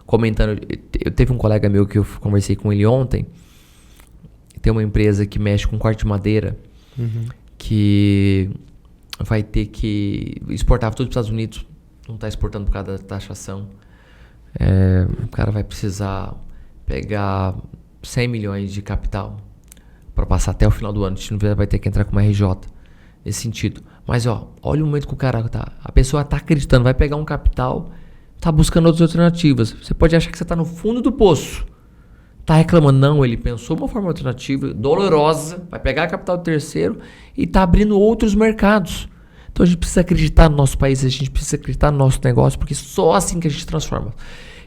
comentando. Eu teve um colega meu que eu conversei com ele ontem. Tem uma empresa que mexe com corte de madeira, que vai ter que exportar tudo para os Estados Unidos. Não está exportando por causa da taxação. O cara vai precisar pegar 100 milhões de capital para passar até o final do ano. A gente não vai ter que entrar com uma RJ nesse sentido. Mas olha o momento que o cara tá. A pessoa tá acreditando, vai pegar um capital, tá buscando outras alternativas. Você pode achar que você tá no fundo do poço, tá reclamando. Não, ele pensou uma forma alternativa, dolorosa, vai pegar capital do terceiro e tá abrindo outros mercados. Então a gente precisa acreditar no nosso país, a gente precisa acreditar no nosso negócio, porque só assim que a gente transforma.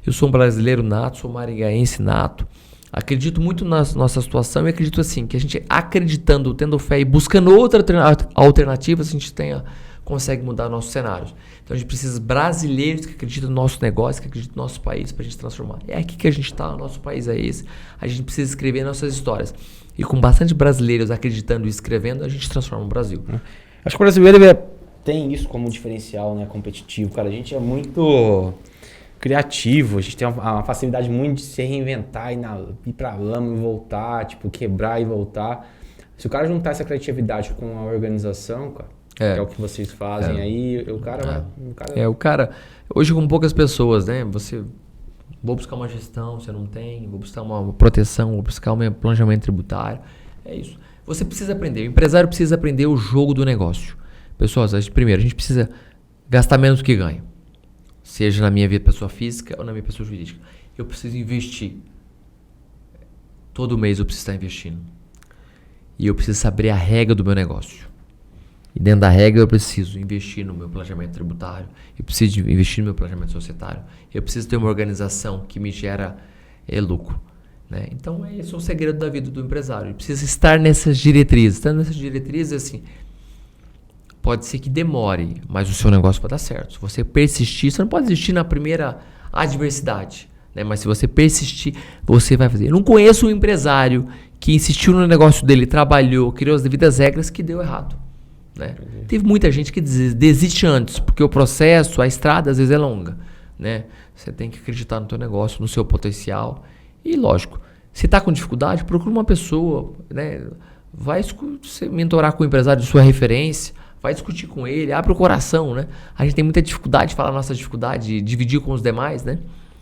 Eu sou um brasileiro nato, sou maringaense nato. Acredito muito na nossa situação e acredito assim, que a gente acreditando, tendo fé e buscando outras alternativas, a gente consegue mudar nossos cenários. Então a gente precisa de brasileiros que acreditam no nosso negócio, que acreditam no nosso país para a gente transformar. É aqui que a gente está, o nosso país é esse. A gente precisa escrever nossas histórias. E com bastante brasileiros acreditando e escrevendo, a gente transforma o Brasil. Acho que o brasileiro tem isso como um diferencial, né, competitivo. Cara, a gente é muito criativo, a gente tem uma facilidade muito de se reinventar, ir pra lama e voltar, tipo, quebrar e voltar. Se o cara juntar essa criatividade com a organização, cara, que é o que vocês fazem aí, o cara... Hoje com poucas pessoas, né, vou buscar uma gestão, você não tem, vou buscar uma proteção, vou buscar um planejamento tributário, é isso. Você precisa aprender, o empresário precisa aprender o jogo do negócio. Pessoal, primeiro, a gente precisa gastar menos do que ganha. Seja na minha vida pessoa física ou na minha pessoa jurídica. Eu preciso investir. Todo mês eu preciso estar investindo. E eu preciso saber a regra do meu negócio. E dentro da regra eu preciso investir no meu planejamento tributário. Eu preciso investir no meu planejamento societário. Eu preciso ter uma organização que me gera lucro. Né? Então esse é o segredo da vida do empresário. Ele precisa estar nessas diretrizes. Estando nessas diretrizes, assim... Pode ser que demore, mas o seu negócio vai dar certo. Se você persistir, você não pode desistir na primeira adversidade, né? Mas se você persistir, você vai fazer. Eu não conheço um empresário que insistiu no negócio dele, trabalhou, criou as devidas regras que deu errado, né? Teve muita gente que desiste antes, porque o processo, a estrada às vezes é longa, né? Você tem que acreditar no teu negócio, no seu potencial. E lógico, se está com dificuldade, procura uma pessoa, né? Vai mentorar com o empresário de sua referência. Vai discutir com ele, abre o coração, né? A gente tem muita dificuldade de falar a nossa dificuldade, de dividir com os demais, né?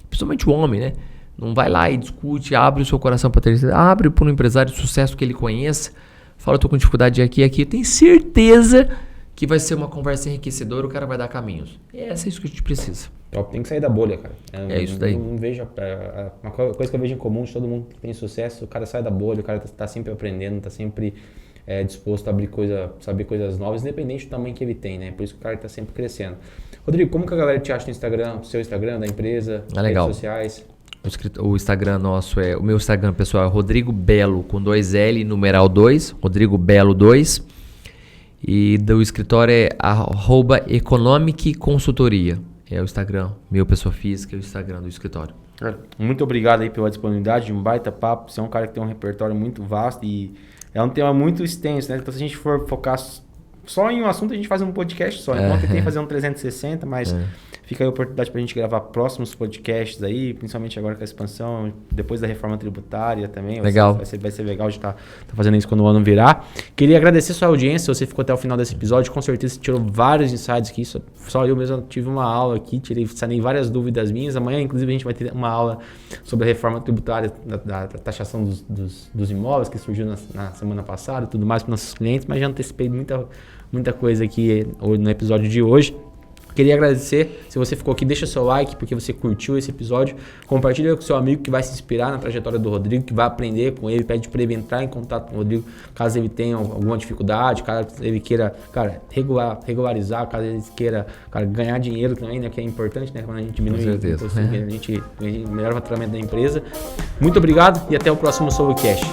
Principalmente o homem, né? Não vai lá e discute, abre o seu coração para terceiro, abre para um empresário de sucesso que ele conheça, fala, eu tô com dificuldade aqui e aqui. Eu tenho certeza que vai ser uma conversa enriquecedora, o cara vai dar caminhos. E é isso que a gente precisa. Tem que sair da bolha, cara. Isso daí. Não vejo, uma coisa que eu vejo em comum de todo mundo que tem sucesso, o cara sai da bolha, o cara tá sempre aprendendo, tá sempre... disposto a saber coisas novas, independente do tamanho que ele tem, né? Por isso que o cara está sempre crescendo. Rodrigo, como que a galera te acha no Instagram, seu Instagram, da empresa, legal. redes sociais? O Instagram nosso o meu Instagram pessoal é Rodrigo Belo, com 2L, numeral 2, Rodrigo Belo 2. E do escritório é @Economic Consultoria. É o Instagram, meu pessoa física, é o Instagram do escritório. Cara, muito obrigado aí pela disponibilidade, um baita papo. Você é um cara que tem um repertório muito vasto e é um tema muito extenso, né? Então, se a gente for focar só em um assunto, a gente faz um podcast só. Então, eu tentei fazer um 360, mas fica aí a oportunidade pra gente gravar próximos podcasts aí, principalmente agora com a expansão, depois da reforma tributária também. Legal. Vai ser legal de estar fazendo isso quando o ano virar. Queria agradecer a sua audiência, se você ficou até o final desse episódio, com certeza você tirou vários insights aqui. Só eu mesmo tive uma aula aqui, sanei várias dúvidas minhas. Amanhã, inclusive, a gente vai ter uma aula sobre a reforma tributária da taxação dos imóveis, que surgiu na semana passada e tudo mais para nossos clientes, mas já antecipei muita coisa aqui no episódio de hoje. Queria agradecer, se você ficou aqui, deixa seu like porque você curtiu esse episódio, compartilha com seu amigo que vai se inspirar na trajetória do Rodrigo, que vai aprender com ele, pede para ele entrar em contato com o Rodrigo, caso ele tenha alguma dificuldade, caso ele queira, cara, regularizar, caso ele queira, cara, ganhar dinheiro também, né, que é importante, né, quando a gente diminui o imposto, a gente melhora o faturamento da empresa. Muito obrigado e até o próximo Solocast.